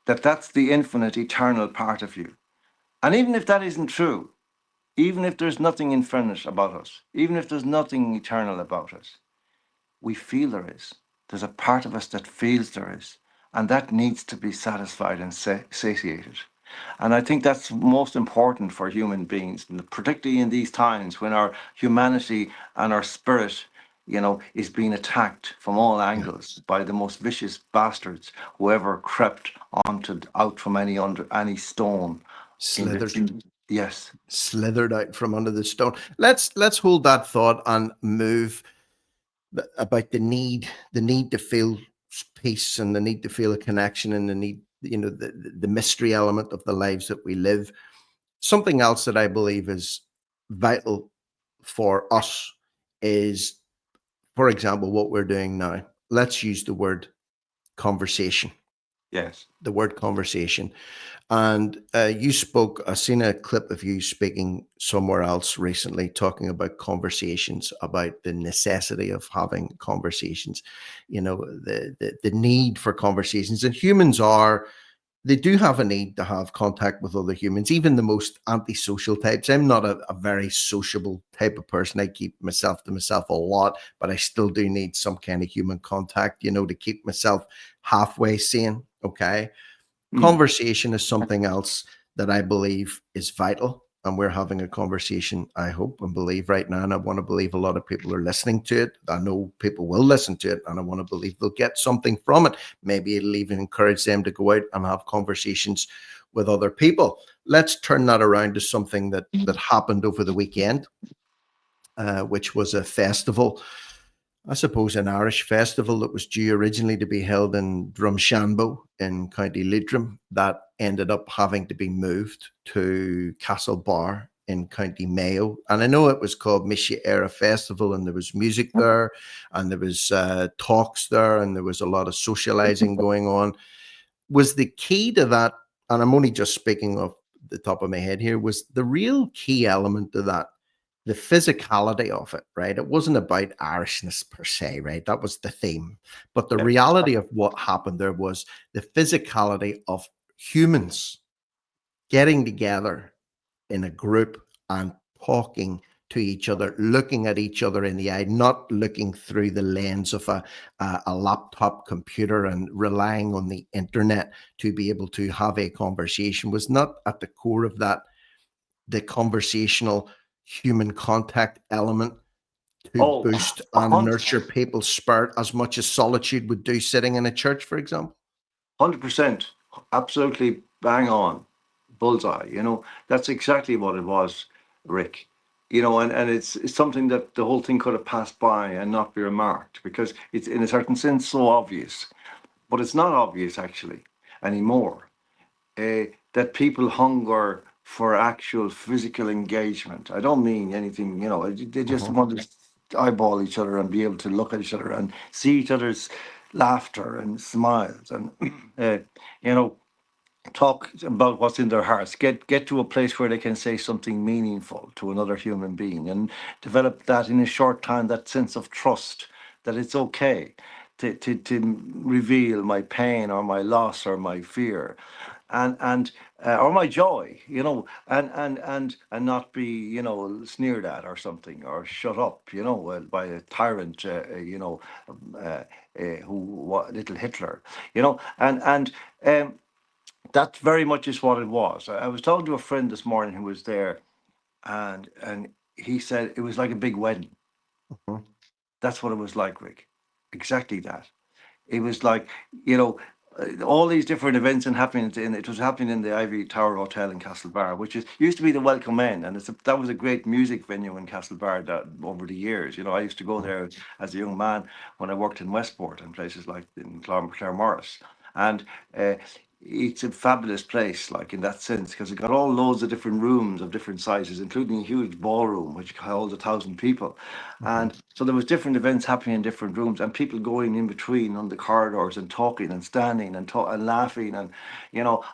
[SPEAKER 2] that's the infinite, eternal part of you. And even if that isn't true, even if there's nothing infinite about us, even if there's nothing eternal about us, we feel there is. There's a part of us that feels there is, and that needs to be satisfied and satiated. And I think that's most important for human beings, particularly in these times when our humanity and our spirit, is being attacked from all
[SPEAKER 1] Yeah.
[SPEAKER 2] angles by the most vicious bastards who ever crept out from any stone in
[SPEAKER 1] Slithered,
[SPEAKER 2] the yes.
[SPEAKER 1] slithered out from under the stone. Let's hold that thought and move about the need to feel peace and the need to feel a connection and the need, the mystery element of the lives that we live. Something else that I believe is vital for us is, for example, what we're doing now. Let's use the word conversation.
[SPEAKER 2] Yes.
[SPEAKER 1] The word conversation. And you spoke, I seen a clip of you speaking somewhere else recently, talking about conversations, about the necessity of having conversations, the need for conversations. And humans they do have a need to have contact with other humans, even the most antisocial types. I'm not a very sociable type of person. I keep myself to myself a lot, but I still do need some kind of human contact, to keep myself halfway sane. Okay.
[SPEAKER 2] Mm.
[SPEAKER 1] Conversation is something else that I believe is vital. And we're having a conversation, I hope and believe right now. And I want to believe a lot of people are listening to it. I know people will listen to it. And I want to believe they'll get something from it. Maybe it'll even encourage them to go out and have conversations with other people. Let's turn that around to something that happened over the weekend, which was a festival, I suppose, an Irish festival that was due originally to be held in Drumshanbo in County Leitrim, that ended up having to be moved to Castlebar in County Mayo. And I know it was called Mise Éire Festival, and there was music there, and there was talks there, and there was a lot of socializing going on. Was the key to that, and I'm only just speaking of the top of my head here, was the real key element to that, the physicality of it, right? It wasn't about Irishness per se, right? That was the theme. But the
[SPEAKER 2] Yeah.
[SPEAKER 1] reality of what happened there was the physicality of humans getting together in a group and talking to each other, looking at each other in the eye, not looking through the lens of a laptop computer and relying on the internet to be able to have a conversation, was not at the core of that, the conversational human contact element to
[SPEAKER 2] Oh,
[SPEAKER 1] boost
[SPEAKER 2] a
[SPEAKER 1] and
[SPEAKER 2] hundred,
[SPEAKER 1] nurture people's spirit as much as solitude would do sitting in a church, for example.
[SPEAKER 2] 100%, absolutely bang on, bullseye. That's exactly what it was, Rick. And it's something that the whole thing could have passed by and not be remarked because it's in a certain sense so obvious, but it's not obvious actually anymore. That people hunger for actual physical engagement. I don't mean anything, they just
[SPEAKER 1] Uh-huh.
[SPEAKER 2] want to eyeball each other and be able to look at each other and see each other's laughter and smiles and, uh, you know, talk about what's in their hearts, get to a place where they can say something meaningful to another human being and develop that in a short time, that sense of trust that it's okay to reveal my pain or my loss or my fear and or my joy, and not be, sneered at or something or shut up, by a tyrant, little Hitler, and that very much is what it was. I was talking to a friend this morning who was there, and he said it was like a big wedding.
[SPEAKER 1] Uh-huh.
[SPEAKER 2] That's what it was like, Rick. Exactly that. It was like, you know, all these different events and happening it was happening in the Ivy Tower Hotel in Castlebar, which is used to be the Welcome Inn, and that was a great music venue in Castlebar that over the years. I used to go there as a young man when I worked in Westport and places like in Claremorris, and it's a fabulous place, like in that sense, because it got all loads of different rooms of different sizes, including a huge ballroom which holds 1,000 people,
[SPEAKER 1] Uh-huh.
[SPEAKER 2] and so there was different events happening in different rooms, and people going in between on the corridors and talking and standing and and laughing, and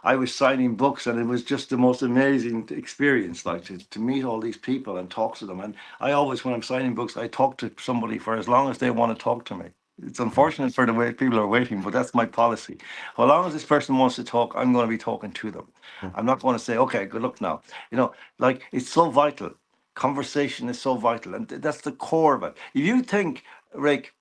[SPEAKER 2] I was signing books, and it was just the most amazing experience, like to meet all these people and talk to them. And I always, when I'm signing books, I talk to somebody for as long as they want to talk to me. It's
[SPEAKER 1] Uh-huh.
[SPEAKER 2] unfortunate for the way people are waiting, but that's my policy. As long as this person wants to talk, I'm going to be talking to them. I'm not going to say, okay, good luck now. Like it's so vital. Conversation is so vital, and that's the core of it. If you think, Rick,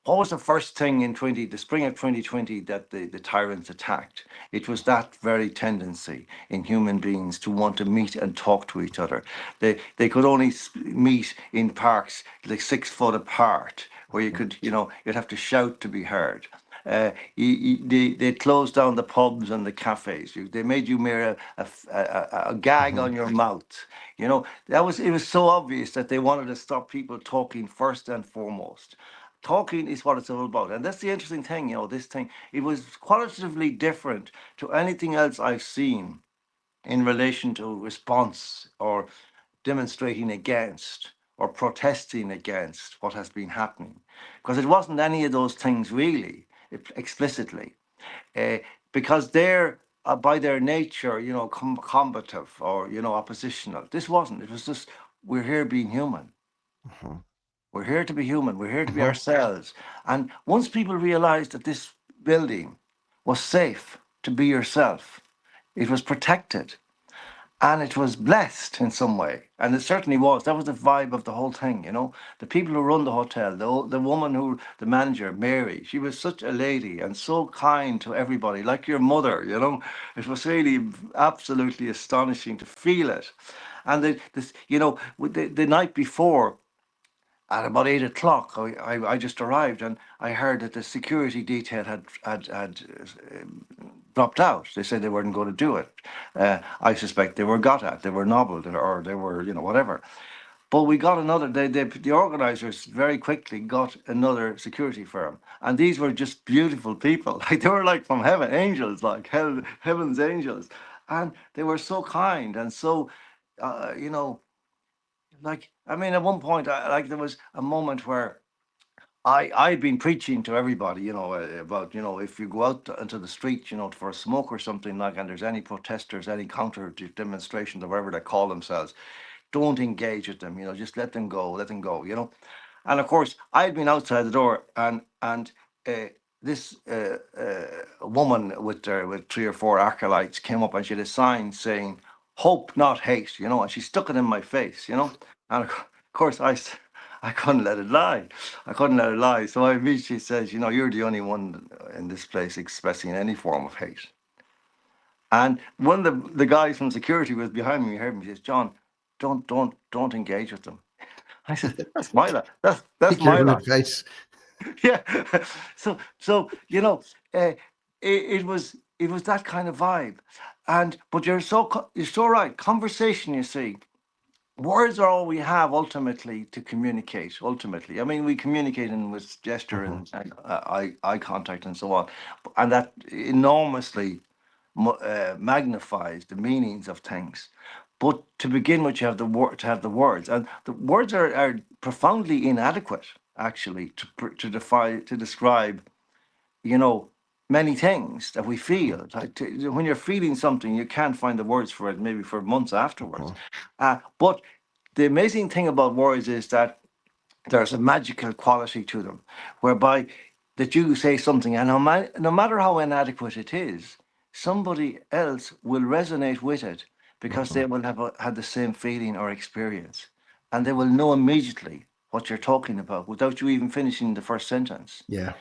[SPEAKER 2] what was the first thing in the spring of 2020 that the tyrants attacked? It was that very tendency in human beings to want to meet and talk to each other. They could only meet in parks like 6 foot apart, where you
[SPEAKER 1] Uh-huh.
[SPEAKER 2] could, you'd have to shout to be heard. They closed down the pubs and the cafes. They made you wear a gag
[SPEAKER 1] Uh-huh.
[SPEAKER 2] on your mouth. It was so obvious that they wanted to stop people talking first and foremost. Talking is what it's all about. And that's the interesting thing, this thing. It was qualitatively different to anything else I've seen in relation to response or demonstrating against or protesting against what has been happening. Because it wasn't any of those things really, explicitly. Uh, because they're, by their nature, combative or, oppositional. This wasn't. It was just, we're here being human.
[SPEAKER 1] Uh-huh.
[SPEAKER 2] We're here to be human. We're here to be
[SPEAKER 1] Uh-huh.
[SPEAKER 2] ourselves. And once people realized that this building was safe to be yourself, it was protected and it was blessed in some way. And it certainly was. That was the vibe of the whole thing. The people who run the hotel, the woman the manager, Mary, she was such a lady and so kind to everybody, like your mother. It was really absolutely astonishing to feel it. And the night before, at about 8 o'clock, I just arrived and I heard that the security detail had dropped out. They said they weren't going to do it. I suspect they were got at, they were nobbled, or they were, whatever. But we got another. The organisers very quickly got another security firm, and these were just beautiful people. Like they were like from heaven, angels, like heaven's angels, and they were so kind and so, uh, you know, like I mean, at one point, like there was a moment where I've been preaching to everybody, about, if you go out into the street, for a smoke or something like, and there's any protesters, any counter demonstrations or whatever they call themselves, don't engage with them, just let them go, And of course, I'd been outside the door, and this woman with three or four acolytes came up, and she had a sign saying, "Hope, not hate," and she stuck it in my face, And of course, I couldn't let it lie. I couldn't let it lie. So I immediately says, "You're the only one in this place expressing any form of hate." And one of the guys from security was behind me. He heard me. He says, "John, don't engage with them." I said, "That's my lot. That's
[SPEAKER 1] Take your
[SPEAKER 2] my
[SPEAKER 1] own
[SPEAKER 2] lot."
[SPEAKER 1] advice.
[SPEAKER 2] Yeah. So it was that kind of vibe, but you're so right. Conversation, you see, words are all we have ultimately to communicate. Ultimately, I mean, we communicate with gesture
[SPEAKER 1] Mhm.
[SPEAKER 2] and eye contact and so on, and that enormously magnifies the meanings of things. But to begin with, you have to have the words, and the words are profoundly inadequate, actually, to describe, you know, many things that we feel. When you're feeling something, you can't find the words for it, maybe for months afterwards.
[SPEAKER 1] Mhm.
[SPEAKER 2] But the amazing thing about words is that there's a magical quality to them, whereby that you say something, and no matter how inadequate it is, somebody else will resonate with it because
[SPEAKER 1] Mhm.
[SPEAKER 2] they will have had the same feeling or experience, and they will know immediately what you're talking about without you even finishing the first sentence.
[SPEAKER 1] Yeah.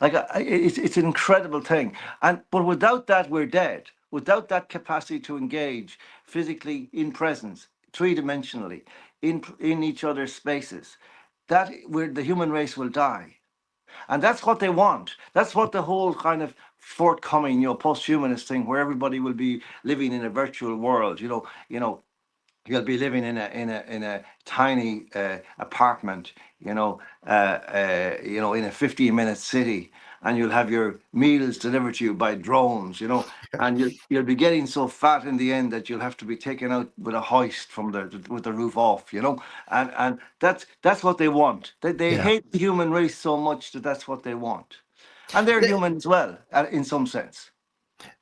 [SPEAKER 2] Like it's an incredible thing, but without that, we're dead. Without that capacity to engage physically in presence, three-dimensionally, in each other's spaces, that where the human race will die. And that's what they want. That's what the whole kind of forthcoming, post-humanist thing, where everybody will be living in a virtual world. You'll be living in a tiny apartment, in a 15-minute city, and you'll have your meals delivered to you by drones, and you'll be getting so fat in the end that you'll have to be taken out with a hoist with the roof off, and that's what they want. They
[SPEAKER 1] Yeah.
[SPEAKER 2] hate the human race so much that that's what they want, and they're
[SPEAKER 1] The-
[SPEAKER 2] human as well, in some sense.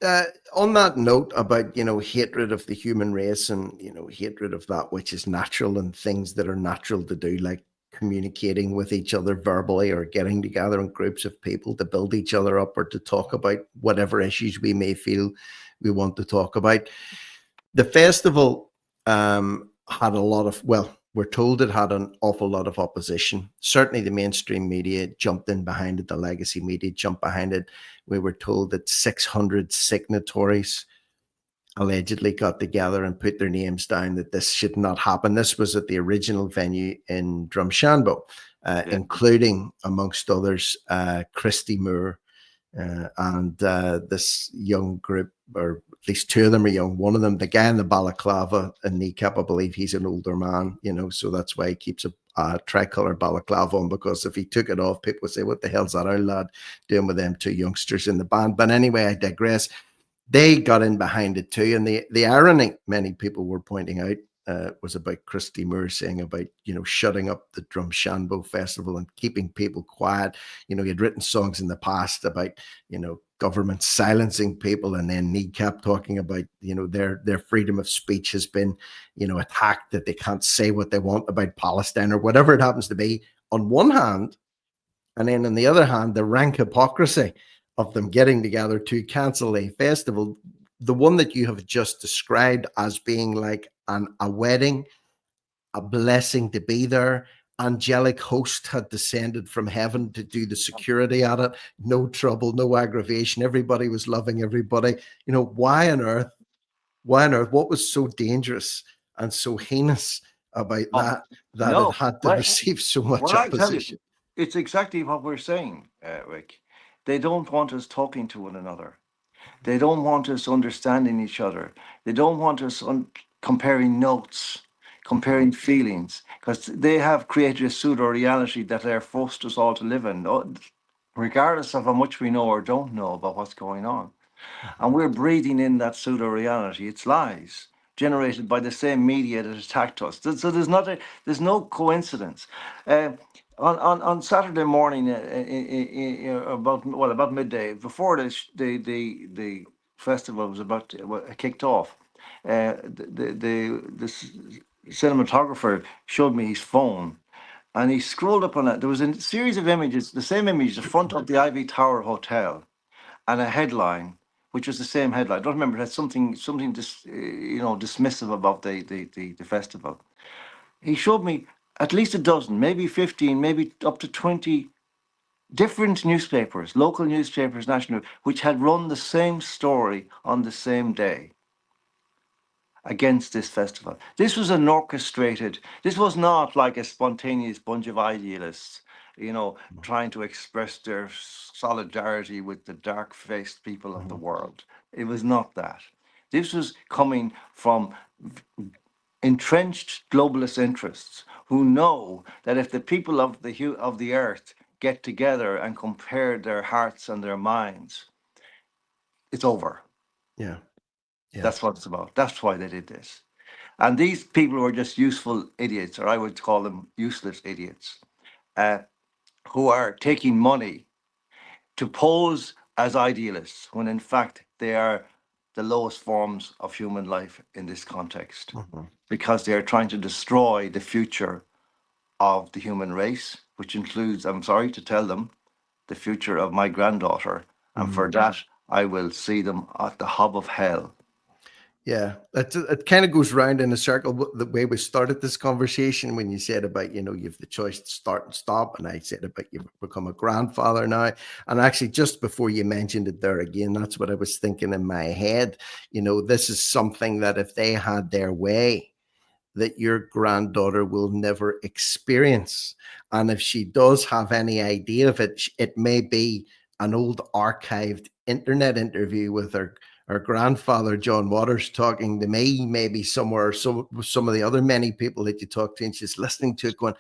[SPEAKER 1] Uh, on that note about hatred of the human race and hatred of that which is natural and things that are natural to do, like communicating with each other verbally or getting together in groups of people to build each other up or to talk about whatever issues we may feel we want to talk about. The festival had a lot of, well, we're told it had an awful lot of opposition. Certainly the mainstream media jumped in behind it, the legacy media jumped behind it. We were told that 600 signatories allegedly got together and put their names down that this should not happen. This was at the original venue in Drumshanbo,
[SPEAKER 2] Yeah,
[SPEAKER 1] including, amongst others, Christy Moore, and this young group, or at least two of them are young. One of them, the guy in the balaclava and kneecap, I believe he's an older man, so that's why he keeps a tricolor balaclava on, because if he took it off, people would say, "What the hell's that old lad doing with them two youngsters in the band?" But anyway, I digress. They got in behind it too. And the irony many people were pointing out was about Christy Moore saying about, shutting up the Drumshanbo Festival and keeping people quiet. He had written songs in the past about, government silencing people, and then Kneecap talking about, their freedom of speech has been, attacked, that they can't say what they want about Palestine or whatever it happens to be, on one hand. And then on the other hand, the rank hypocrisy of them getting together to cancel a festival, the one that you have just described as being like a wedding, a blessing to be there. Angelic host had descended from heaven to do the security at it. No trouble, no aggravation. Everybody was loving everybody. Why on earth? Why on earth? What was so dangerous and so heinous about
[SPEAKER 2] oh,
[SPEAKER 1] that it
[SPEAKER 2] no,
[SPEAKER 1] had to
[SPEAKER 2] well,
[SPEAKER 1] receive so much
[SPEAKER 2] well, I tell you,
[SPEAKER 1] opposition?
[SPEAKER 2] it's exactly what we're saying, Rick. They don't want us talking to one another. They don't want us understanding each other. They don't want us comparing notes, comparing feelings, because they have created a pseudo reality that they're forced us all to live in, regardless of how much we know or don't know about what's going on. And we're breathing in that pseudo reality. It's lies generated by the same media that attacked us. So there's no coincidence. Uh, On Saturday morning, about midday, before the festival was about to, kicked off, cinematographer showed me his phone, and he scrolled up on it. There was a series of images, the same image, the front of the Ivy Tower Hotel, and a headline, which was the same headline. I don't remember. It had something dismissive about the festival. He showed me at least a dozen, maybe 15, maybe up to 20 different newspapers, local newspapers, national, which had run the same story on the same day against this festival. This was an orchestrated, this was not like a spontaneous bunch of idealists, trying to express their solidarity with the dark faced people of the
[SPEAKER 1] Mhm.
[SPEAKER 2] world. It was not that. This was coming from entrenched globalist interests who know that if the people of the earth get together and compare their hearts and their minds, it's over.
[SPEAKER 1] Yeah. Yeah.
[SPEAKER 2] That's what it's about. That's why they did this. And these people were just useful idiots, or I would call them useless idiots, uh, who are taking money to pose as idealists when in fact they are the lowest forms of human life in this context,
[SPEAKER 1] Mhm.
[SPEAKER 2] because they are trying to destroy the future of the human race, which includes, I'm sorry to tell them, the future of my granddaughter. And
[SPEAKER 1] Mm.
[SPEAKER 2] for that, I will see them at the hob of hell.
[SPEAKER 1] Yeah, it kind of goes round in a circle. The way we started this conversation when you said about, you have the choice to start and stop, and I said about you've become a grandfather now. And actually, just before you mentioned it there again, that's what I was thinking in my head. This is something that if they had their way, that your granddaughter will never experience. And if she does have any idea of it, it may be an old archived internet interview with her grandfather, John Waters, talking to me, maybe somewhere, some of the other many people that you talk to, and she's listening to it going,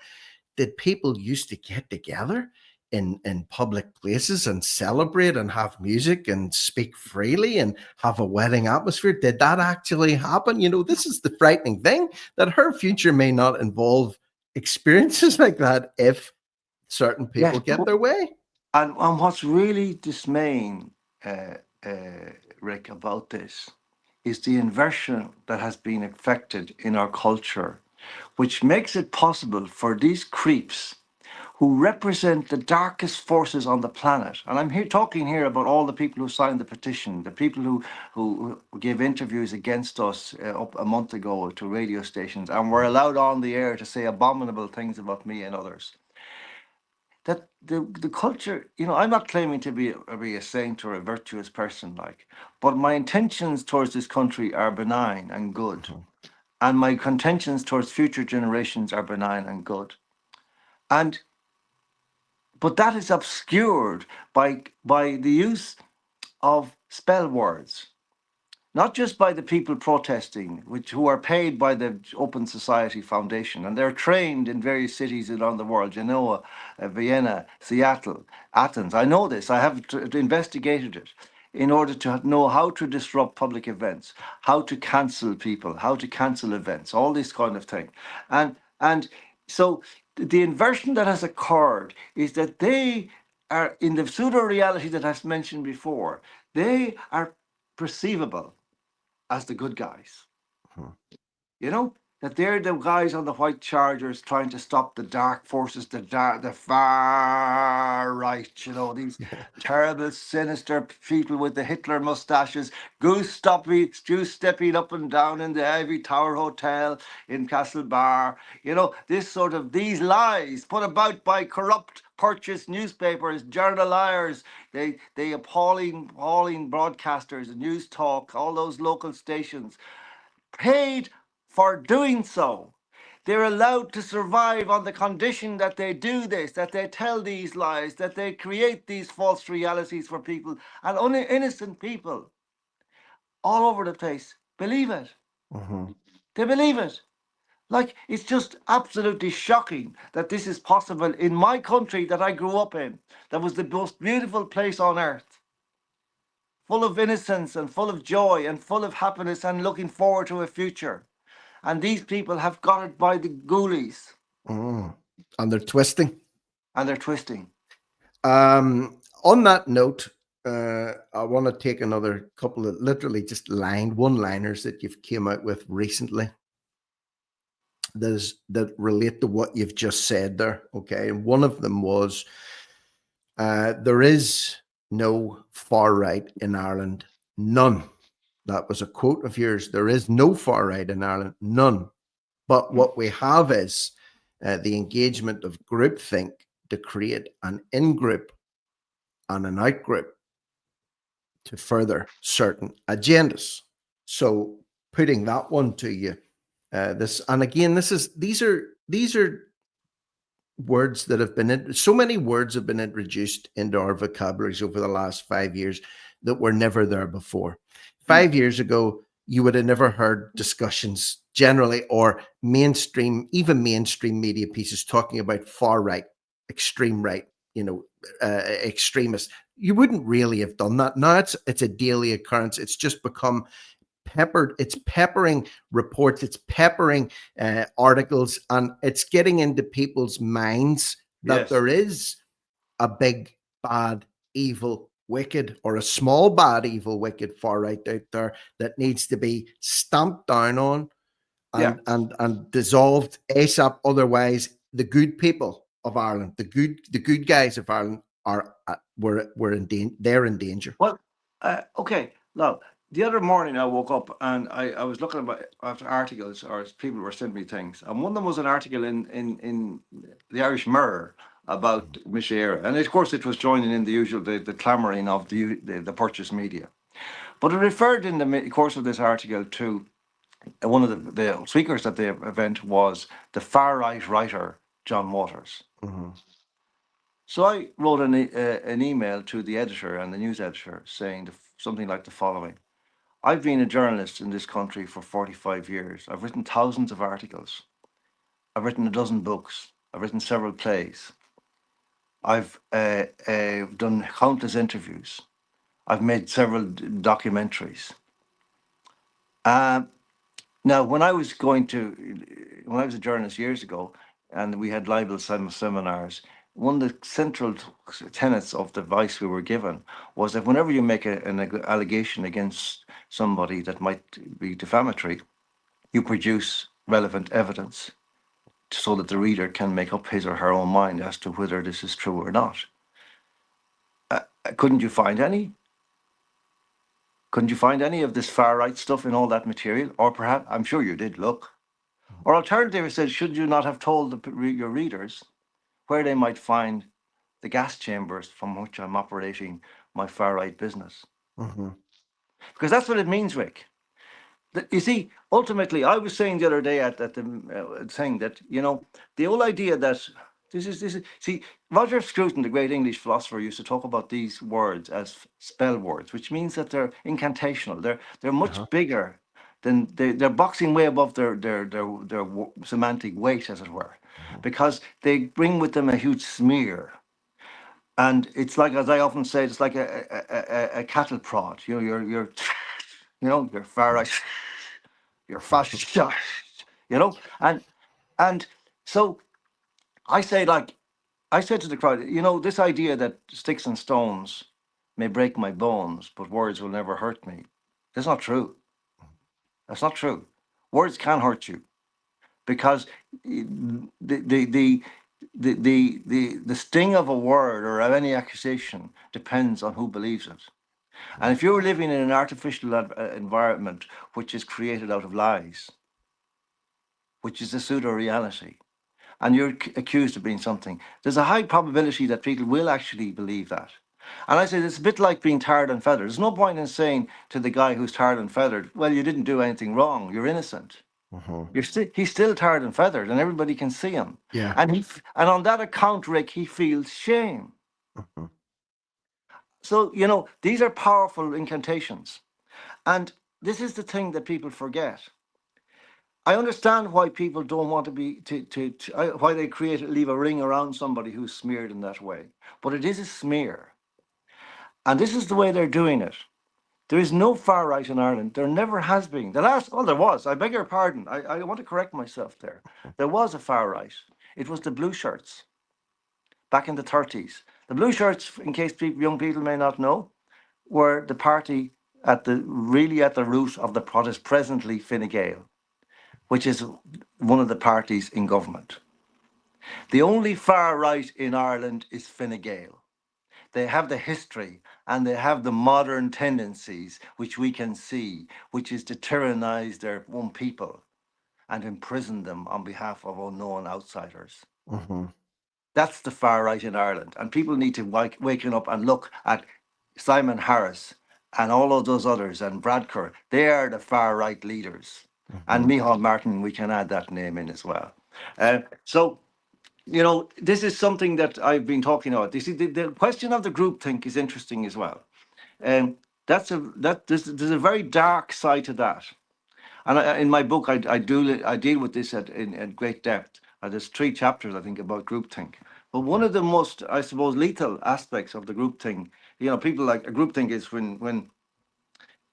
[SPEAKER 1] did people used to get together in public places and celebrate and have music and speak freely and have a wedding atmosphere? Did that actually happen? This is the frightening thing, that her future may not involve experiences like that if certain people
[SPEAKER 2] Yes.
[SPEAKER 1] get their way.
[SPEAKER 2] And what's really dismaying, uh, uh, Rick, about this is the inversion that has been affected in our culture, which makes it possible for these creeps who represent the darkest forces on the planet. And I'm here talking here about all the people who signed the petition, the people who gave interviews against us up a month ago to radio stations and were allowed on the air to say abominable things about me and others. That the culture, I'm not claiming to be a saint or a virtuous person, but my intentions towards this country are benign and good,
[SPEAKER 1] Mhm.
[SPEAKER 2] and my contentions towards future generations are benign and good. And but that is obscured by the use of spell words, not just by the people protesting, who are paid by the Open Society Foundation, and they're trained in various cities around the world, Genoa, Vienna, Seattle, Athens. I know this. I have investigated it in order to know how to disrupt public events, how to cancel people, how to cancel events, all this kind of thing. And so the inversion that has occurred is that they are in the pseudo reality that I've mentioned before. They are perceivable as the good guys.
[SPEAKER 1] Mhm.
[SPEAKER 2] You know that they're the guys on the white chargers trying to stop the dark forces, the far right. These terrible, sinister people with the Hitler mustaches, goose stepping up and down in the Ivy Tower Hotel in Castlebar. This sort of these lies put about by corrupt purchased newspapers, journaliers, they appalling broadcasters, news talk, all those local stations, paid for doing so. They're allowed to survive on the condition that they do this, that they tell these lies, that they create these false realities for people, and only innocent people all over the place believe it.
[SPEAKER 1] Mhm.
[SPEAKER 2] They believe it. It's just absolutely shocking that this is possible in my country that I grew up in, that was the most beautiful place on earth, full of innocence and full of joy and full of happiness and looking forward to a future. And these people have got it by the ghoulies.
[SPEAKER 1] Mm. And they're twisting.
[SPEAKER 2] and they're twisting.
[SPEAKER 1] On that note, I want to take another couple of literally just one-liners that you've came out with recently that relate to what you've just said there. Okay, and one of them was there is no far right in Ireland, none. That was a quote of yours. There is no far right in Ireland, none. But what we have is the engagement of groupthink to create an in-group and an out-group to further certain agendas. So putting that one to you, this and again, these are words that have been so many words have been introduced into our vocabularies over the last 5 years that were never there before. 5 years ago, you would have never heard discussions generally or even mainstream media pieces talking about far right, extreme right, extremists. You wouldn't really have done that. Now it's a daily occurrence. It's just become peppered. It's peppering reports. It's peppering articles, and it's getting into people's minds that
[SPEAKER 2] Yes.
[SPEAKER 1] there is a big, bad, evil, wicked, or a small, bad, evil, wicked far right out there that needs to be stamped down on
[SPEAKER 2] Yeah.
[SPEAKER 1] and dissolved ASAP. Otherwise, the good people of Ireland, the good guys of Ireland are we're in they're in danger.
[SPEAKER 2] Well, okay. Now, the other morning I woke up and I was looking about after articles or people were sending me things, and one of them was an article in the Irish Mirror about Mise Éire, and of course it was joining in the usual the clamouring of the purchase media, but it referred in the course of this article to one of the speakers at the event was the far right writer John Waters.
[SPEAKER 1] Mm-hmm.
[SPEAKER 2] So I wrote an email to the editor and the news editor saying something like the following. I've been a journalist in this country for 45 years. I've written thousands of articles. I've written a dozen books. I've written several plays. I've done countless interviews. I've made several documentaries. Um, Now, when I was a journalist years ago, and we had libel seminars, one of the central tenets of the advice we were given was that whenever you make an allegation against somebody that might be defamatory, you produce relevant evidence so that the reader can make up his or her own mind as to whether this is true or not. Couldn't you find any? Couldn't you find any of this far right stuff in all that material? Or perhaps, I'm sure you did look. Or alternatively, it says, should you not have told your readers where they might find the gas chambers from which I'm operating my far right business?
[SPEAKER 1] Mm-hmm.
[SPEAKER 2] Because that's what it means, Rick. You see, ultimately, I was saying the other day at the thing that, the whole idea that see, Roger Scruton, the great English philosopher, used to talk about these words as spell words, which means that they're incantational. They're
[SPEAKER 1] Uh-huh.
[SPEAKER 2] much bigger than they're boxing way above their semantic weight, as it were,
[SPEAKER 1] Mm-hmm.
[SPEAKER 2] because they bring with them a huge smear. And it's like, as I often say, it's like a cattle prod. You're far right, you're fascist, and so I say, like, I said to the crowd, this idea that sticks and stones may break my bones, but words will never hurt me. That's not true. That's not true. Words can hurt you because the the the the sting of a word or of any accusation depends on who believes it. And if you're living in an artificial environment which is created out of lies, which is a pseudo reality, and you're accused of being something, there's a high probability that people will actually believe that. And I say it's a bit like being tarred and feathered. There's no point in saying to the guy who's tarred and feathered, well, you didn't do anything wrong, you're innocent.
[SPEAKER 1] Mm-hmm.
[SPEAKER 2] He's still tarred and feathered, and everybody can see him.
[SPEAKER 1] Yeah.
[SPEAKER 2] And on that account, Rick, he feels shame.
[SPEAKER 1] Mm-hmm.
[SPEAKER 2] So these are powerful incantations, and this is the thing that people forget. I understand why people don't want to be why they leave a ring around somebody who's smeared in that way, but it is a smear, and this is the way they're doing it. There is no far right in Ireland. There never has been. There was. I beg your pardon. I want to correct myself there. There was a far right. It was the blue shirts. back in the 30s. The Blue Shirts, in case young people may not know, were the party really at the root of the protest, presently Fine Gael, which is one of the parties in government. The only far right in Ireland is Fine Gael. They have the history and they have the modern tendencies which we can see, which is to tyrannize their own people and imprison them on behalf of unknown outsiders.
[SPEAKER 1] Mm-hmm.
[SPEAKER 2] That's the far right in Ireland. And people need to waken up and look at Simon Harris and all of those others and Brad Kerr. They are the far right leaders. And
[SPEAKER 1] Mm-hmm.
[SPEAKER 2] Micheál Martin, we can add that name in as well. So, you know, this is something that I've been talking about. You see, the question of the groupthink is interesting as well. There's a very dark side to that. And in my book, I deal with this in great depth. There's 3 chapters, I think, about groupthink. But one of the most, I suppose, lethal aspects of the groupthink, you know, people like a groupthink is when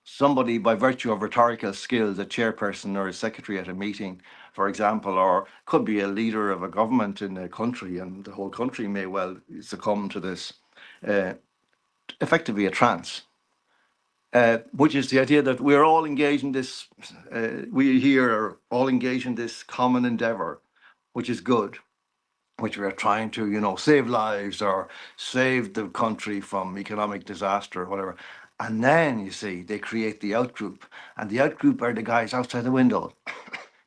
[SPEAKER 2] somebody, by virtue of rhetorical skills, a chairperson or a secretary at a meeting, for example, or could be a leader of a government in a country, and the whole country may well succumb to this, effectively a trance. Which is the idea that we're all engaged in this, we here are all engaged in this common endeavor, which is good, which we're trying to, you know, save lives or save the country from economic disaster or whatever. And then, you see, they create the outgroup, and the outgroup are the guys outside the window,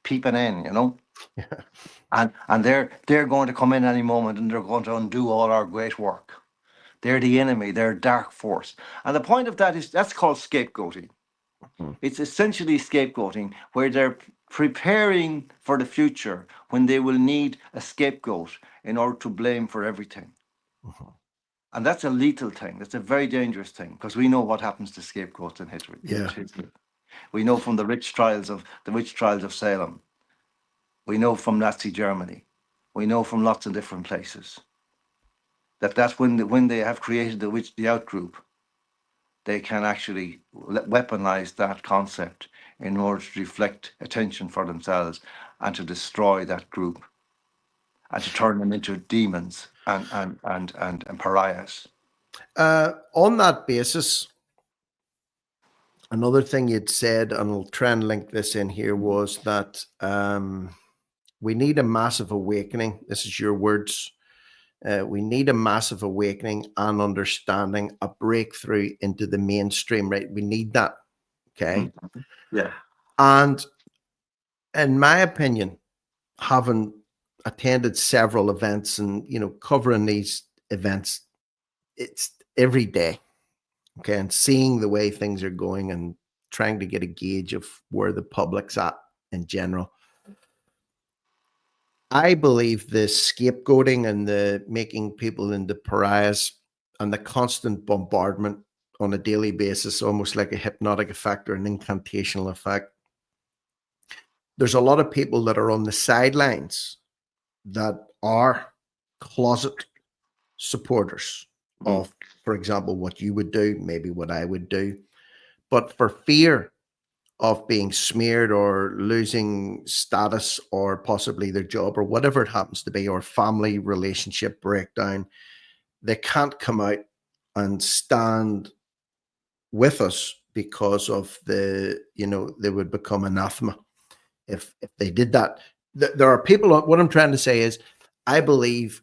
[SPEAKER 2] peeping in, you know.
[SPEAKER 1] Yeah.
[SPEAKER 2] And they're going to come in any moment and they're going to undo all our great work. They're the enemy, they're dark force. And the point of that is that's called scapegoating.
[SPEAKER 1] Mm-hmm.
[SPEAKER 2] It's essentially scapegoating, where they're preparing for the future when they will need a scapegoat in order to blame for everything.
[SPEAKER 1] Mm-hmm.
[SPEAKER 2] And that's a lethal thing. That's a very dangerous thing, because we know what happens to scapegoats in history.
[SPEAKER 1] Yeah.
[SPEAKER 2] We know from the witch trials of Salem. We know from Nazi Germany. We know from lots of different places that that's when they have created the outgroup, they can actually weaponize that concept in order to deflect attention for themselves and to destroy that group and to turn them into demons and pariahs.
[SPEAKER 1] On that basis, another thing you'd said, and I'll try and link this in here, was that we need a massive awakening. This is your words. We need a massive awakening and understanding, a breakthrough into the mainstream, right? We need that. Okay.
[SPEAKER 2] Yeah.
[SPEAKER 1] And in my opinion, having attended several events and, you know, covering these events, it's every day. Okay. And seeing the way things are going and trying to get a gauge of where the public's at in general. I believe the scapegoating and the making people into pariahs and the constant bombardment on a daily basis, almost like a hypnotic effect or an incantational effect. There's a lot of people that are on the sidelines that are closet supporters
[SPEAKER 2] Mm.
[SPEAKER 1] of, for example, what you would do, maybe what I would do. But for fear of being smeared or losing status or possibly their job or whatever it happens to be, or family relationship breakdown, they can't come out and stand with us because of the, you know, they would become anathema if they did that. There are people, what I'm trying to say is, I believe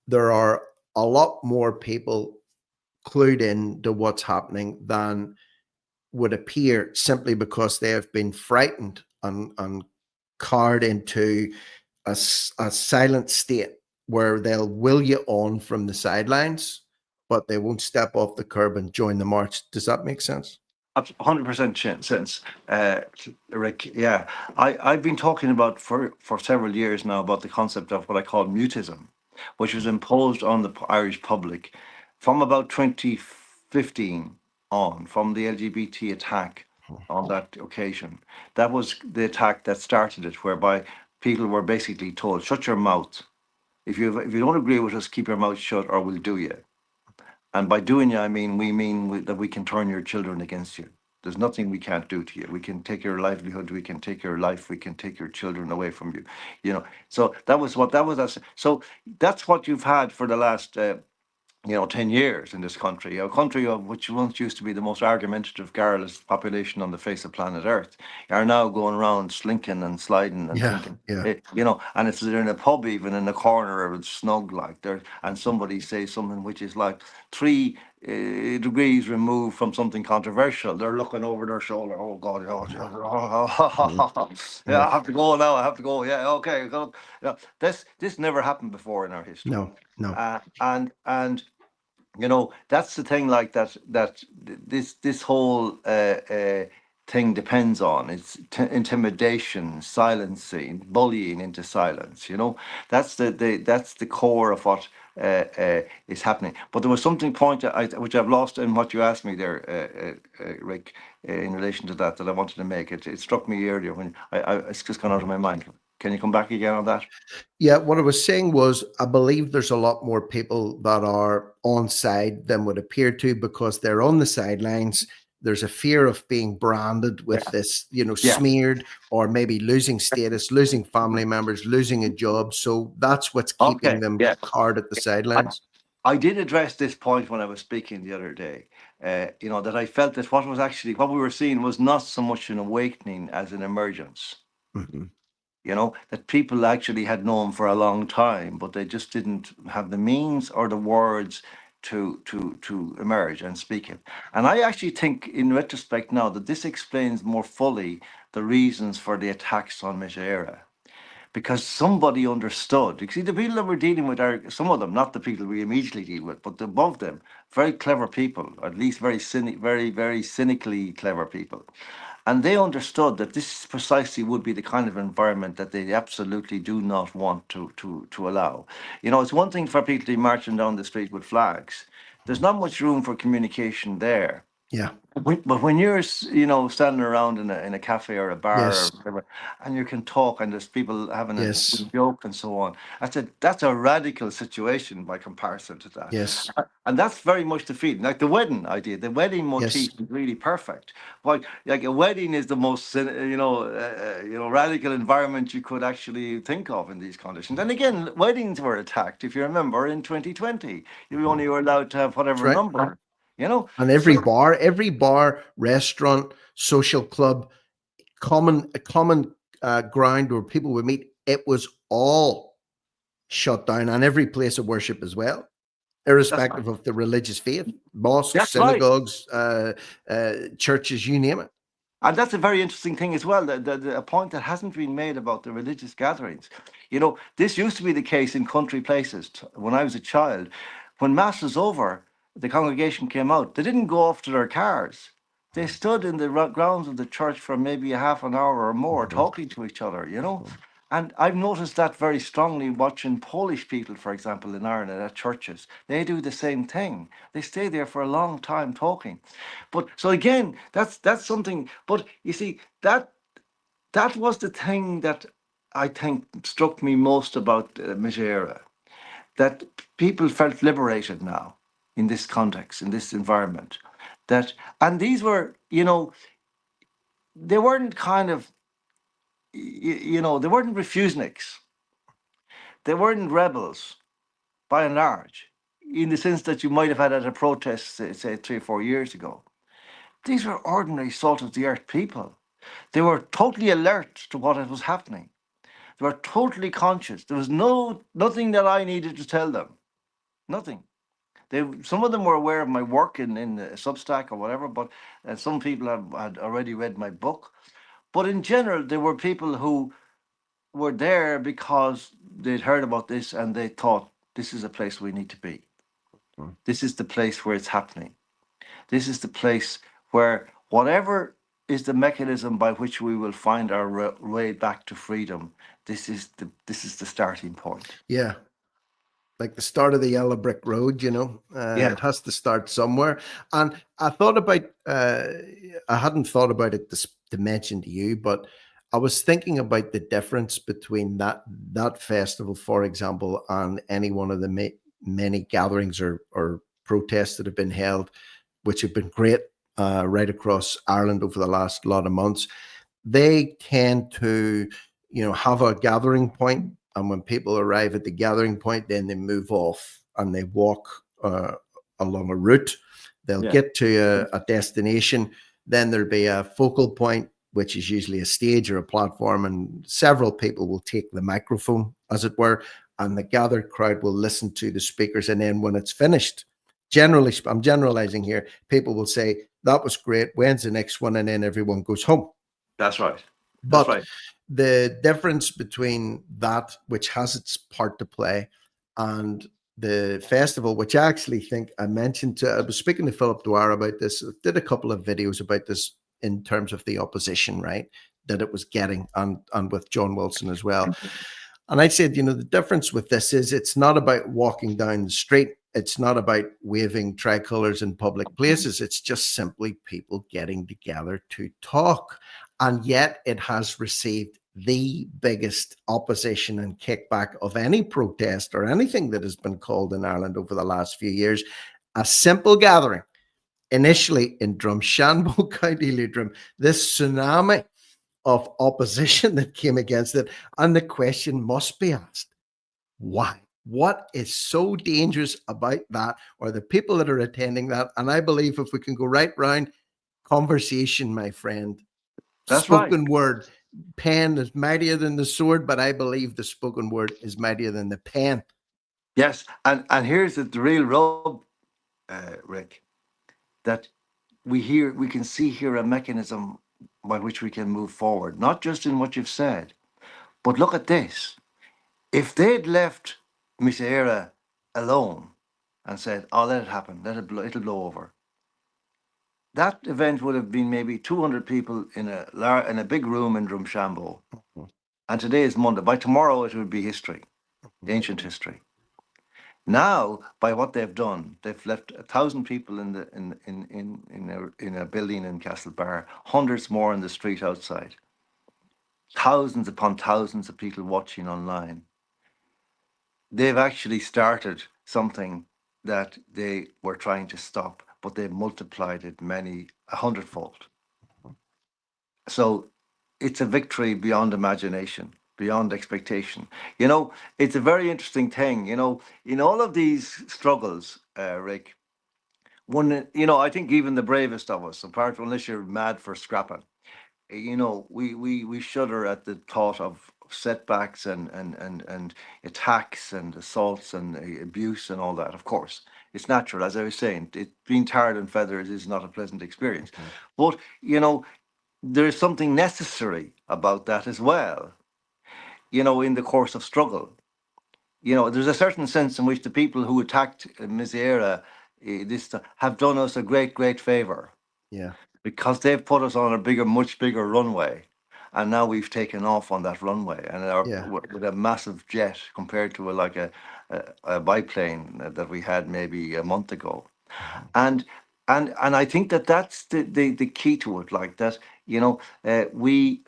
[SPEAKER 1] there are a lot more people clued in to what's happening than would appear, simply because they have been frightened and cowed into a silent state where they'll will you on from the sidelines, but they won't step off the curb and join the march. Does that make sense?
[SPEAKER 2] 100% sense, Rick. Yeah, I've been talking about for several years now about the concept of what I call mutism, which was imposed on the Irish public from about 2015 on, from the LGBT attack on that occasion. That was the attack that started it, whereby people were basically told, "Shut your mouth. If you don't agree with us, keep your mouth shut, or we'll do you." And by doing you, I mean that we can turn your children against you. There's nothing we can't do to you. We can take your livelihood. We can take your life. We can take your children away from you. You know. So that was what that was. So that's what you've had for the last 10 years in this country, a country of which once used to be the most argumentative, garrulous population on the face of planet Earth, are now going around slinking and sliding and
[SPEAKER 1] Yeah,
[SPEAKER 2] thinking,
[SPEAKER 1] yeah.
[SPEAKER 2] and it's they're in a pub even in a corner or it's snug like there, and somebody says something which is like 3 degrees removed from something controversial. They're looking over their shoulder. Oh God,
[SPEAKER 1] Mhm.
[SPEAKER 2] yeah,
[SPEAKER 1] Yeah.
[SPEAKER 2] I have to go now. I have to go. Yeah, okay. Go. Yeah, this never happened before in our history,
[SPEAKER 1] No, no.
[SPEAKER 2] and that's the thing, like this whole thing depends on it's intimidation, silencing, bullying into silence. That's the core of what is happening. But there was something which I've lost in what you asked me there, Rick, in relation to that I wanted to make. It struck me earlier when it's just gone out of my mind. Can you come back again on that?
[SPEAKER 1] Yeah, what I was saying was, I believe there's a lot more people that are on side than would appear to, because they're on the sidelines. There's a fear of being branded with
[SPEAKER 2] Yeah.
[SPEAKER 1] this,
[SPEAKER 2] Yeah.
[SPEAKER 1] smeared, or maybe losing status, losing family members, losing a job. So that's what's keeping
[SPEAKER 2] Okay.
[SPEAKER 1] them
[SPEAKER 2] Yeah.
[SPEAKER 1] hard at the sidelines.
[SPEAKER 2] I did address this point when I was speaking the other day. That I felt that what we were seeing was not so much an awakening as an emergence.
[SPEAKER 1] Mhm.
[SPEAKER 2] That people actually had known for a long time, but they just didn't have the means or the words to emerge and speak it. And I actually think, in retrospect now, that this explains more fully the reasons for the attacks on Mise Éire, because somebody understood. You see, the people that we're dealing with are some of them, not the people we immediately deal with, but above them, very clever people, or at least very, very cynically clever people. And they understood that this precisely would be the kind of environment that they absolutely do not want to allow. It's one thing for people to be marching down the street with flags. There's not much room for communication there.
[SPEAKER 1] Yeah.
[SPEAKER 2] But when you're, standing around in a cafe or a bar or
[SPEAKER 1] Yes.
[SPEAKER 2] whatever, and you can talk, and there's people having a
[SPEAKER 1] Yes.
[SPEAKER 2] joke and so on, that's a radical situation by comparison to that.
[SPEAKER 1] Yes.
[SPEAKER 2] And that's very much the feeling. Like the wedding idea, the wedding
[SPEAKER 1] Yes.
[SPEAKER 2] motif is really perfect. Like a wedding is the most, radical environment you could actually think of in these conditions. And again, weddings were attacked, if you remember, in 2020. You
[SPEAKER 1] Mhm.
[SPEAKER 2] only were allowed to have
[SPEAKER 1] That's
[SPEAKER 2] whatever
[SPEAKER 1] right.
[SPEAKER 2] number, you know.
[SPEAKER 1] And
[SPEAKER 2] So
[SPEAKER 1] every bar, restaurant, social club, a common ground where people would meet, it was all shut down, and every place of worship as well,
[SPEAKER 2] that's
[SPEAKER 1] irrespective of the religious faith, mosques,
[SPEAKER 2] that's right.
[SPEAKER 1] synagogues, churches, you name it.
[SPEAKER 2] And that's a very interesting thing as well. A point that hasn't been made about the religious gatherings. This used to be the case in country places. When I was a child, when Mass was over, the congregation came out. They didn't go off to their cars. They stood in the grounds of the church for maybe a half an hour or more,
[SPEAKER 1] Mhm,
[SPEAKER 2] talking to each other.
[SPEAKER 1] mhm.
[SPEAKER 2] And I've noticed that very strongly watching Polish people, for example, in Ireland at churches. They do the same thing. They stay there for a long time talking. But so again, that's something. But you see, that was the thing that I think struck me most about Mise Éire, that people felt liberated now in this context, in this environment. That and these were, they weren't kind of, they weren't refuseniks, they weren't rebels by and large, in the sense that you might have had at a protest, say 3 or 4 years ago. These were ordinary salt of the earth people. They were totally alert to what was happening. They were totally conscious. There was nothing that I needed to tell them. Nothing. Some of them were aware of my work in the Substack or whatever, but some people had already read my book. But in general, there were people who were there because they'd heard about this and they thought, this is a place we need to be.
[SPEAKER 1] Mm.
[SPEAKER 2] This is the place where it's happening. This is the place where whatever is the mechanism by which we will find our way back to freedom, this is the starting point.
[SPEAKER 1] Yeah, like the start of the yellow brick road,
[SPEAKER 2] Yeah.
[SPEAKER 1] it has to start somewhere. And I thought about, I hadn't thought about it to mention to you, but I was thinking about the difference between that festival, for example, and any one of the many gatherings or protests that have been held, which have been great. right across Ireland over the last lot of months. They tend to, have a gathering point, and when people arrive at the gathering point, then they move off and they walk along a route. They'll
[SPEAKER 2] Yeah.
[SPEAKER 1] get to a destination. Then there'll be a focal point, which is usually a stage or a platform, and several people will take the microphone, as it were, and the gathered crowd will listen to the speakers. And then when it's finished, generally, I'm generalizing here, people will say, "That was great. When's the next one?" And then everyone goes home.
[SPEAKER 2] That's right. That's
[SPEAKER 1] But
[SPEAKER 2] right.
[SPEAKER 1] the difference between that, which has its part to play, and the festival, which I actually think I mentioned I was speaking to Philip Dwyer about this, did a couple of videos about this in terms of the opposition, right, that it was getting, and with John Wilson as well. And I said, the difference with this is it's not about walking down the street. It's not about waving tricolors in public places. It's just simply people getting together to talk. And yet it has received the biggest opposition and kickback of any protest or anything that has been called in Ireland over the last few years. A simple gathering, initially in Drumshanbo, County Leitrim, this tsunami of opposition that came against it. And the question must be asked, why? What is so dangerous about that, or the people that are attending that? And I believe if we can go right round, conversation, my friend,
[SPEAKER 2] That's right.
[SPEAKER 1] spoken word, pen is mightier than the sword, but I believe the spoken word is mightier than the pen.
[SPEAKER 2] Yes. And here's the real rub, Rick, that we can see here a mechanism by which we can move forward, not just in what you've said, but look at this. If they'd left Mise Éire alone and said, "Oh, let it happen, it'll blow over," that event would have been maybe 200 people in a big room in Drumshanbo. And today is Monday. By tomorrow, it would be history, ancient history. Now, by what they've done, they've left 1,000 people in a building in Castlebar, hundreds more in the street outside, thousands upon thousands of people watching online. They've actually started something that they were trying to stop, but they've multiplied it a hundredfold. So it's a victory beyond imagination, beyond expectation. It's a very interesting thing. In all of these struggles, Rick, I think even the bravest of us, apart from unless you're mad for scrapping, we shudder at the thought of setbacks and attacks and assaults and abuse and all that. Of course, it's natural. As I was saying, being tarred and feathered is not a pleasant experience. But there is something necessary about that as well. In the course of struggle, there's a certain sense in which the people who attacked Mise Éire have done us a great, great favor.
[SPEAKER 1] Yeah.
[SPEAKER 2] Because they've put us on much bigger runway, and now we've taken off on that runway, and
[SPEAKER 1] Yeah.
[SPEAKER 2] with a massive jet compared to a biplane that we had maybe a month ago, and and I think that's the key to it, like that. We,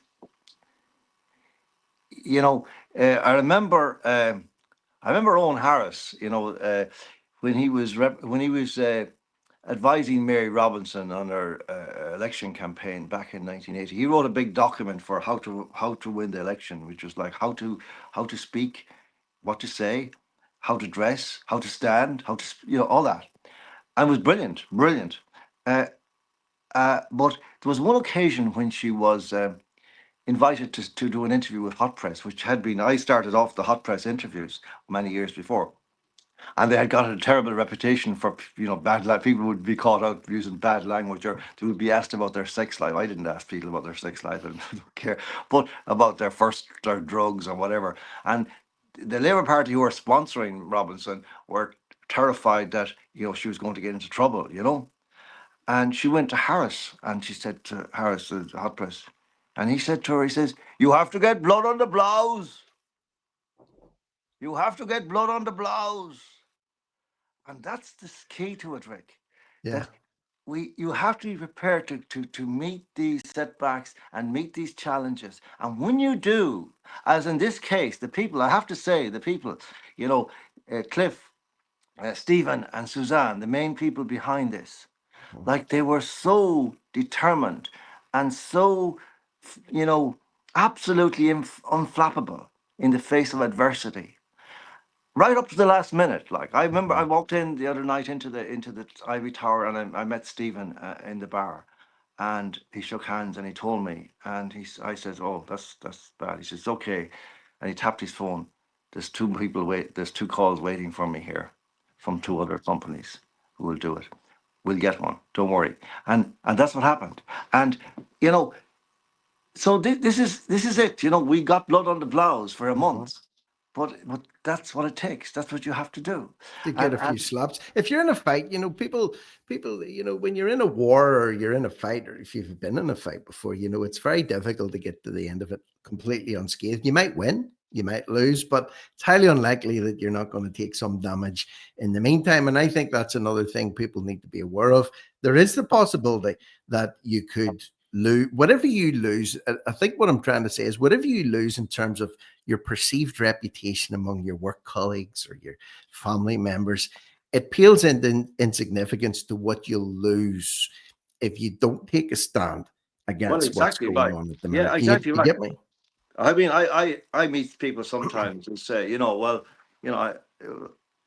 [SPEAKER 2] you know, I remember. I remember Owen Harris, when he was advising Mary Robinson on her election campaign back in 1980. He wrote a big document for how to win the election, which was like how to speak, what to say, how to dress, how to stand, all that, and it was brilliant, brilliant. Uh, but there was one occasion when she was invited to do an interview with Hot Press, which had been I started off the Hot Press interviews many years before, and they had got a terrible reputation for people would be caught out using bad language, or they would be asked about their sex life. I didn't ask people about their sex life, I don't care, but about their drugs or whatever. And the Labour Party, who were sponsoring Robinson, were terrified that she was going to get into trouble, and she went to Harris, and she said to Harris, the Hot Press, and he said to her, he says, "You have to get blood on the blouse. You have to get blood on the blouse." And that's the key to it, Rick.
[SPEAKER 1] Yeah.
[SPEAKER 2] That you have to be prepared to meet these setbacks and meet these challenges. And when you do, as in this case, the people, I have to say, the people, Cliff, Stephen, and Suzanne, the main people behind this, Like they were so determined and so, you know, absolutely unflappable in the face of adversity, right up to the last minute. Like I remember, I
[SPEAKER 1] Mhm.
[SPEAKER 2] walked in the other night into the Ivy Tower, and I met Stephen in the bar, and he shook hands and he told me, and I said, "Oh, that's bad." He says, "It's okay," and he tapped his phone. There's two people wait. There's two calls waiting for me here, from two other companies who will do it. We'll get one. Don't worry. And that's what happened. And you know, so this is it. You know, we got blood on the blouse for a
[SPEAKER 1] Mhm.
[SPEAKER 2] month, but that's what it takes. That's what you have to do.
[SPEAKER 1] To get a few
[SPEAKER 2] And
[SPEAKER 1] slaps. If you're in a fight, people, when you're in a war or you're in a fight, or if you've been in a fight before, it's very difficult to get to the end of it completely unscathed. You might win, you might lose, but it's highly unlikely that you're not going to take some damage in the meantime. And I think that's another thing people need to be aware of. There is the possibility that you could lose whatever you lose. I think what I'm trying to say is whatever you lose in terms of your perceived reputation among your work colleagues or your family members, it pales into insignificance to what you'll lose if you don't take a stand
[SPEAKER 2] well,
[SPEAKER 1] against what's
[SPEAKER 2] exactly
[SPEAKER 1] going
[SPEAKER 2] right.
[SPEAKER 1] on at the
[SPEAKER 2] Yeah,
[SPEAKER 1] minute. Do
[SPEAKER 2] exactly
[SPEAKER 1] you
[SPEAKER 2] right.
[SPEAKER 1] get me?
[SPEAKER 2] I mean, I meet people sometimes who say, well, you know,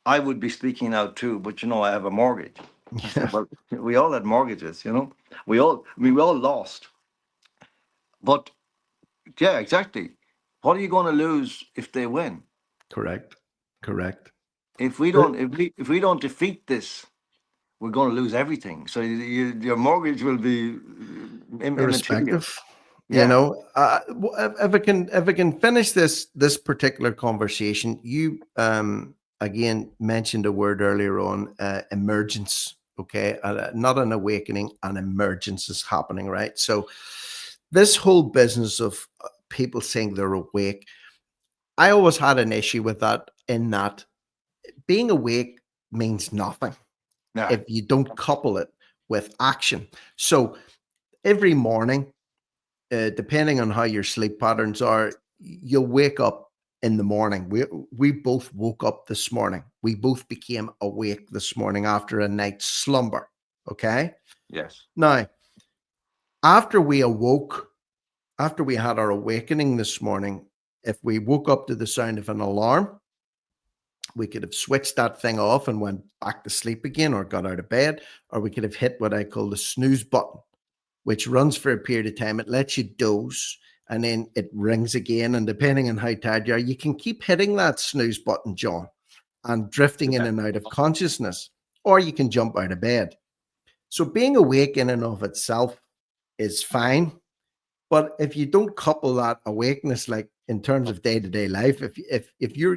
[SPEAKER 2] I would be speaking out too, but I have a mortgage. I
[SPEAKER 1] Yeah,
[SPEAKER 2] said, well, we all had mortgages, we all lost. But yeah, exactly. What are you going to lose if they win?
[SPEAKER 1] correct, correct.
[SPEAKER 2] If we don't defeat this, we're going to lose everything. So your mortgage will be immaterial.
[SPEAKER 1] Irrespective,
[SPEAKER 2] Yeah.
[SPEAKER 1] if I can finish this particular conversation, you again mentioned a word earlier on, emergence. Okay, not an awakening, an emergence is happening, right? So this whole business of people saying they're awake, I always had an issue with that. In that, being awake means nothing
[SPEAKER 2] Yeah.
[SPEAKER 1] if you don't couple it with action. So every morning, depending on how your sleep patterns are, you'll wake up in the morning. We both woke up this morning. We both became awake this morning after a night's slumber. Okay.
[SPEAKER 2] Yes.
[SPEAKER 1] Now, after we awoke, after we had our awakening this morning, if we woke up to the sound of an alarm, we could have switched that thing off and went back to sleep again, or got out of bed, or we could have hit what I call the snooze button, which runs for a period of time. It lets you doze, and then it rings again. And depending on how tired you are, you can keep hitting that snooze button, John, and drifting in
[SPEAKER 2] Yeah.
[SPEAKER 1] and out of consciousness, or you can jump out of bed. So being awake in and of itself is fine. But if you don't couple that awakeness, like in terms of day to day life, if you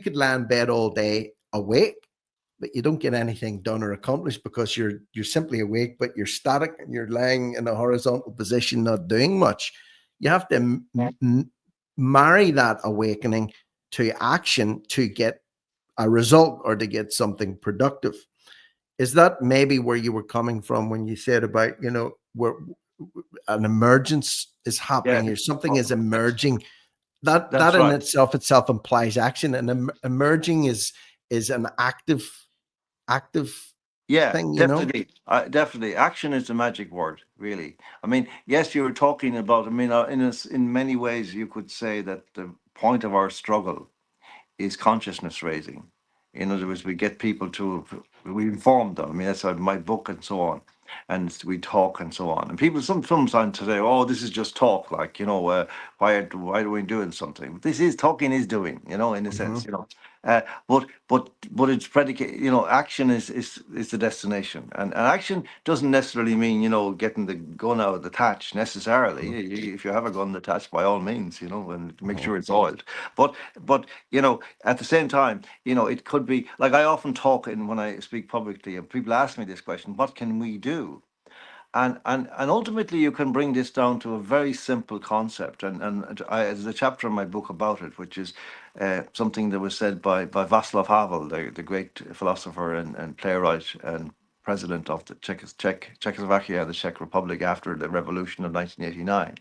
[SPEAKER 1] could lie in bed all day awake, but you don't get anything done or accomplished because you're simply awake, but you're static and you're lying in a horizontal position, not doing much. You have to marry that awakening to action to get a result or to get something productive. Is that maybe where you were coming from when you said about, where an emergence is
[SPEAKER 2] Yeah.
[SPEAKER 1] happening here, something is emerging? That
[SPEAKER 2] That's
[SPEAKER 1] in
[SPEAKER 2] right.
[SPEAKER 1] itself implies action, and emerging is an active
[SPEAKER 2] Yeah,
[SPEAKER 1] thing,
[SPEAKER 2] definitely. Definitely. Action is the magic word, really. I mean, yes, you were talking about, I mean, in many ways, you could say that the point of our struggle is consciousness raising. In other words, we get people we inform them. I mean, that's my book and so on. And we talk and so on. And people sometimes say, oh, this is just talk. Like, why are we doing something? But talking is doing, in a sense,
[SPEAKER 1] Mhm.
[SPEAKER 2] but it's predicated, action is the destination. And action doesn't necessarily mean, getting the gun out attached necessarily.
[SPEAKER 1] Mhm.
[SPEAKER 2] If you have a gun attached, by all means, and make
[SPEAKER 1] Mhm.
[SPEAKER 2] sure it's oiled. But at the same time, it could be like I often talk when I speak publicly, and people ask me this question: what can we do? And ultimately, you can bring this down to a very simple concept. There's a chapter in my book about it, which is something that was said by Václav Havel, the great philosopher and playwright and president of the Czechoslovakia, the Czech Republic, after the revolution of 1989,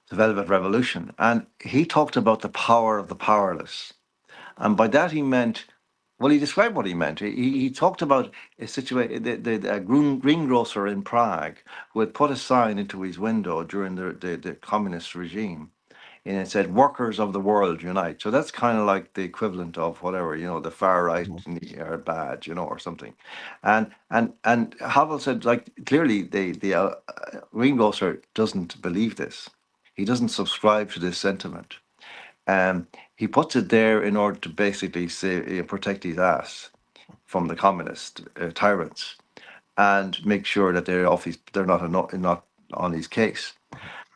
[SPEAKER 2] the Velvet Revolution. And he talked about the power of the powerless. And by that, he meant Well, he described what he meant. He talked about a situation, the greengrocer in Prague who had put a sign into his window during the communist regime, and it said "Workers of the world unite." So that's kind of like the equivalent of whatever, the far right
[SPEAKER 1] Mhm.
[SPEAKER 2] are bad, or something. And Havel said, like, clearly the greengrocer doesn't believe this. He doesn't subscribe to this sentiment. Um, he puts it there in order to basically say, protect his ass from the communist tyrants and make sure that they're not on his case.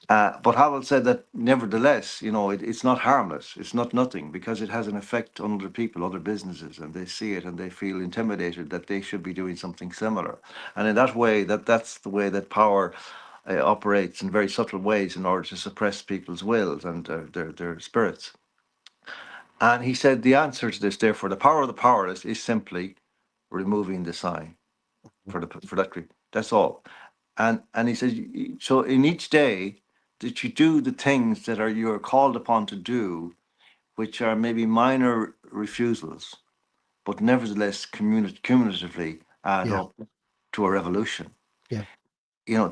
[SPEAKER 2] But Havel said that nevertheless, it's not harmless. It's not nothing because it has an effect on other people, other businesses, and they see it and they feel intimidated that they should be doing something similar. And in that way, that's the way that power operates in very subtle ways in order to suppress people's wills and their spirits. And he said the answer to this, therefore, the power of the powerless is simply removing the sign for that group. That's all. And he says, so in each day that you do the things that you're called upon to do, which are maybe minor refusals, but nevertheless cumulatively add
[SPEAKER 1] Yeah,
[SPEAKER 2] up to a revolution.
[SPEAKER 1] yeah,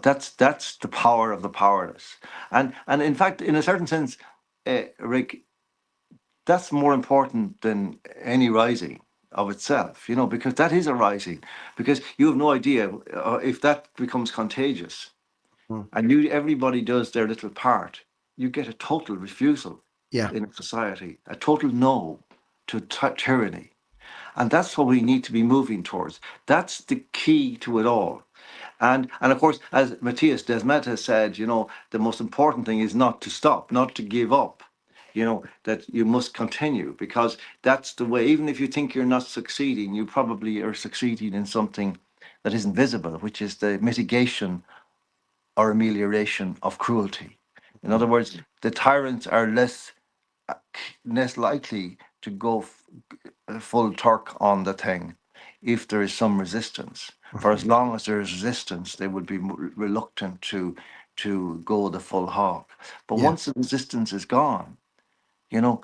[SPEAKER 2] That's the power of the powerless. And in fact, in a certain sense, Rick, that's more important than any rising of itself, because that is a rising, because you have no idea if that becomes contagious
[SPEAKER 1] mm,
[SPEAKER 2] and everybody does their little part, you get a total refusal
[SPEAKER 1] yeah.
[SPEAKER 2] in society, a total no to tyranny. And that's what we need to be moving towards. That's the key to it all. And of course, as Matthias Desmet has said, the most important thing is not to stop, not to give up. That you must continue because that's the way. Even if you think you're not succeeding, you probably are succeeding in something that isn't visible, which is the mitigation or amelioration of cruelty. In other words, the tyrants are less likely to go full Turk on the thing if there is some resistance. For
[SPEAKER 1] Mhm.
[SPEAKER 2] as long as there is resistance, they would be reluctant to go the full hog. But
[SPEAKER 1] Yeah,
[SPEAKER 2] once the resistance is gone, you know,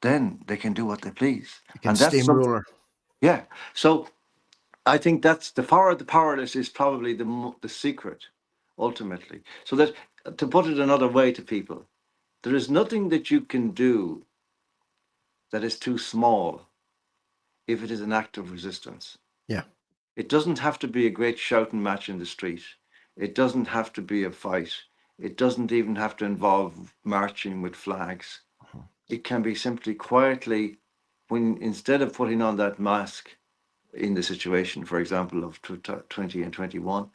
[SPEAKER 2] then they can do what they please,
[SPEAKER 1] you can
[SPEAKER 2] and that's something.
[SPEAKER 1] steamroller.
[SPEAKER 2] Yeah. So I think that's the power of the powerless is probably the secret, ultimately. So that to put it another way to people, there is nothing that you can do that is too small if it is an act of resistance.
[SPEAKER 1] Yeah.
[SPEAKER 2] It doesn't have to be a great shouting match in the street. It doesn't have to be a fight. It doesn't even have to involve marching with flags.
[SPEAKER 1] Mhm.
[SPEAKER 2] It can be simply quietly, when instead of putting on that mask in the situation, for example, of 20 and 21,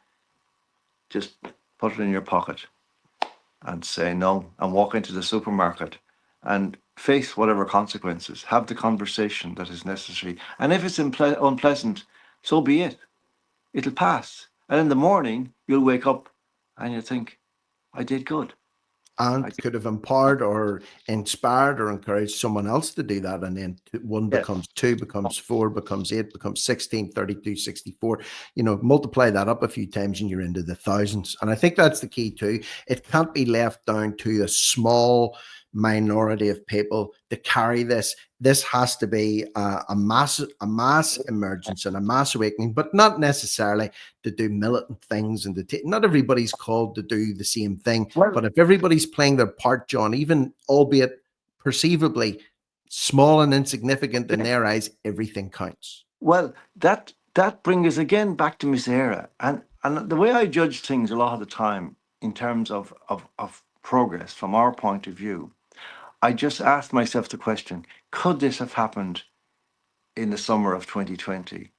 [SPEAKER 2] just put it in your pocket and say no and walk into the supermarket and face whatever consequences. Have the conversation that is necessary. And if it's unpleasant, so be it. It'll pass. And in the morning, you'll wake up and you think, I did good. I
[SPEAKER 1] And
[SPEAKER 2] did.
[SPEAKER 1] could have empowered or inspired or encouraged someone else to do that. And then one
[SPEAKER 2] Yes.
[SPEAKER 1] becomes two, becomes four, becomes eight, becomes 16, 32, 64. Multiply that up a few times and you're into the thousands. And I think that's the key too. It can't be left down to a small minority of people to carry this. This has to be a mass emergence and a mass awakening, but not necessarily to do militant things and not everybody's called to do the same thing.
[SPEAKER 2] Well,
[SPEAKER 1] But if everybody's playing their part, John, even albeit perceivably small and insignificant in their eyes, everything counts.
[SPEAKER 2] well, that brings us again back to Mise Éire. And the way I judge things a lot of the time in terms of progress from our point of view, I just asked myself the question, could this have happened in the summer of 2020,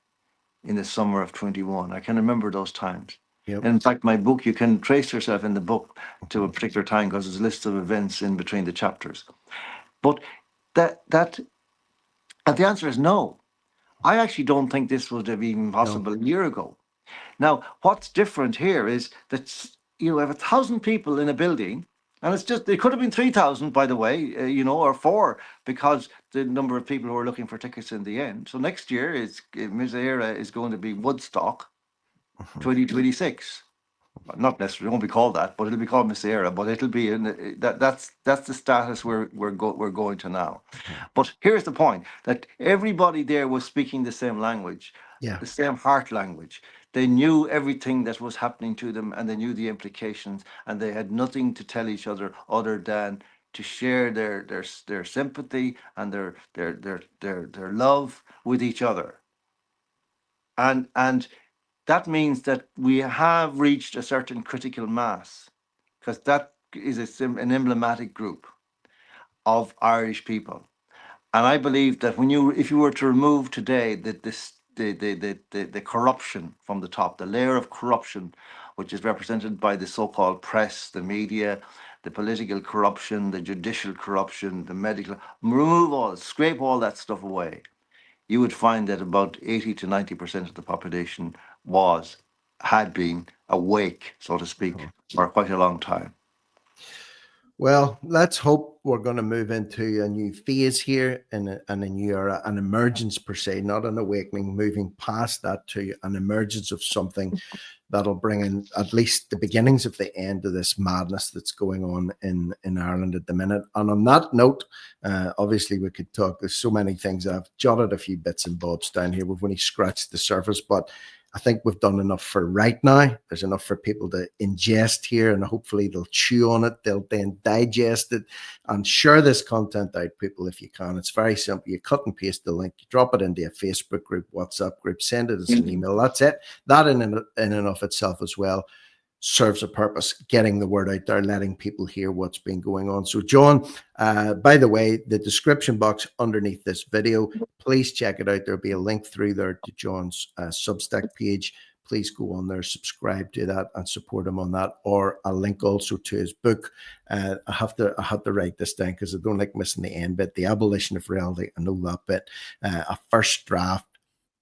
[SPEAKER 2] in the summer of 21? I can remember those times.
[SPEAKER 1] Yep.
[SPEAKER 2] And in fact, my book, you can trace yourself in the book to a particular time because there's a list of events in between the chapters. But that and the answer is no. I actually don't think this would have even
[SPEAKER 1] No.
[SPEAKER 2] possible a year ago. Now, what's different here is that you have 1,000 people in a building, and it could have been 3,000, by the way, or four, because the number of people who are looking for tickets in the end. So next year Mise Éire is going to be Woodstock
[SPEAKER 1] Mhm.
[SPEAKER 2] 2026. not necessarily, it won't be called that, but it'll be called Mise Éire, but it'll be that's the status we're going to now. But here's the point, that everybody there was speaking the same language,
[SPEAKER 1] Yeah.
[SPEAKER 2] the same heart language. They knew everything that was happening to them, and they knew the implications, and they had nothing to tell each other than to share their sympathy and their love with each other. And that means that we have reached a certain critical mass, because that is an emblematic group of Irish people. And I believe that if you were to remove today the corruption from the top, the layer of corruption, which is represented by the so-called press, the media, the political corruption, the judicial corruption, the medical, scrape all that stuff away, you would find that about 80 to 90% of the population had been awake, so to speak, for quite a long time.
[SPEAKER 1] Well, let's hope we're going to move into a new phase here and a new era, an emergence per se, not an awakening, moving past that to an emergence of something that'll bring in at least the beginnings of the end of this madness that's going on in Ireland at the minute. And on that note, obviously we could talk, there's so many things. I've jotted a few bits and bobs down here. We've only scratched the surface, but I think we've done enough for right now. There's enough for people to ingest here, and hopefully they'll chew on it. They'll then digest it and share this content out, people, if you can. It's very simple. You cut and paste the link, you drop it into a Facebook group, WhatsApp group, send it as an email. That's it. That in and of itself as well serves a purpose, getting the word out there, letting people hear what's been going on. So John, by the way, the description box underneath this video, please check it out. There'll be a link through there to John's Substack page. Please go on there, subscribe to that and support him on that, or a link also to his book. I have to write this down because I don't like missing the end bit. The Abolition of Reality, I know that bit. A first draft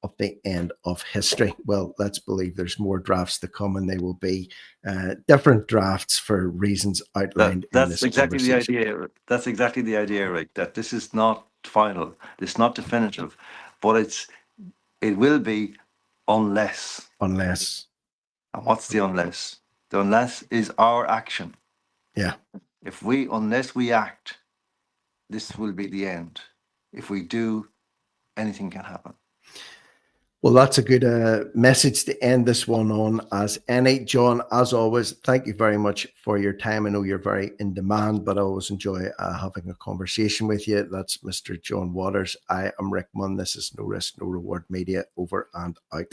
[SPEAKER 1] of the end of history. Well, let's believe there's more drafts to come, and they will be different drafts for reasons outlined in this
[SPEAKER 2] exactly the
[SPEAKER 1] conversation.
[SPEAKER 2] idea. That's exactly the idea, Rick, that this is not final, it's not definitive, but it will be unless.
[SPEAKER 1] Unless.
[SPEAKER 2] And what's the unless? The unless is our action.
[SPEAKER 1] Yeah.
[SPEAKER 2] Unless we act, this will be the end. If we do, anything can happen.
[SPEAKER 1] Well, that's a good message to end this one on as any. John, as always, thank you very much for your time. I know you're very in demand, but I always enjoy having a conversation with you. That's Mr. John Waters. I am Rick Munn. This is No Risk, No Reward Media, over and out.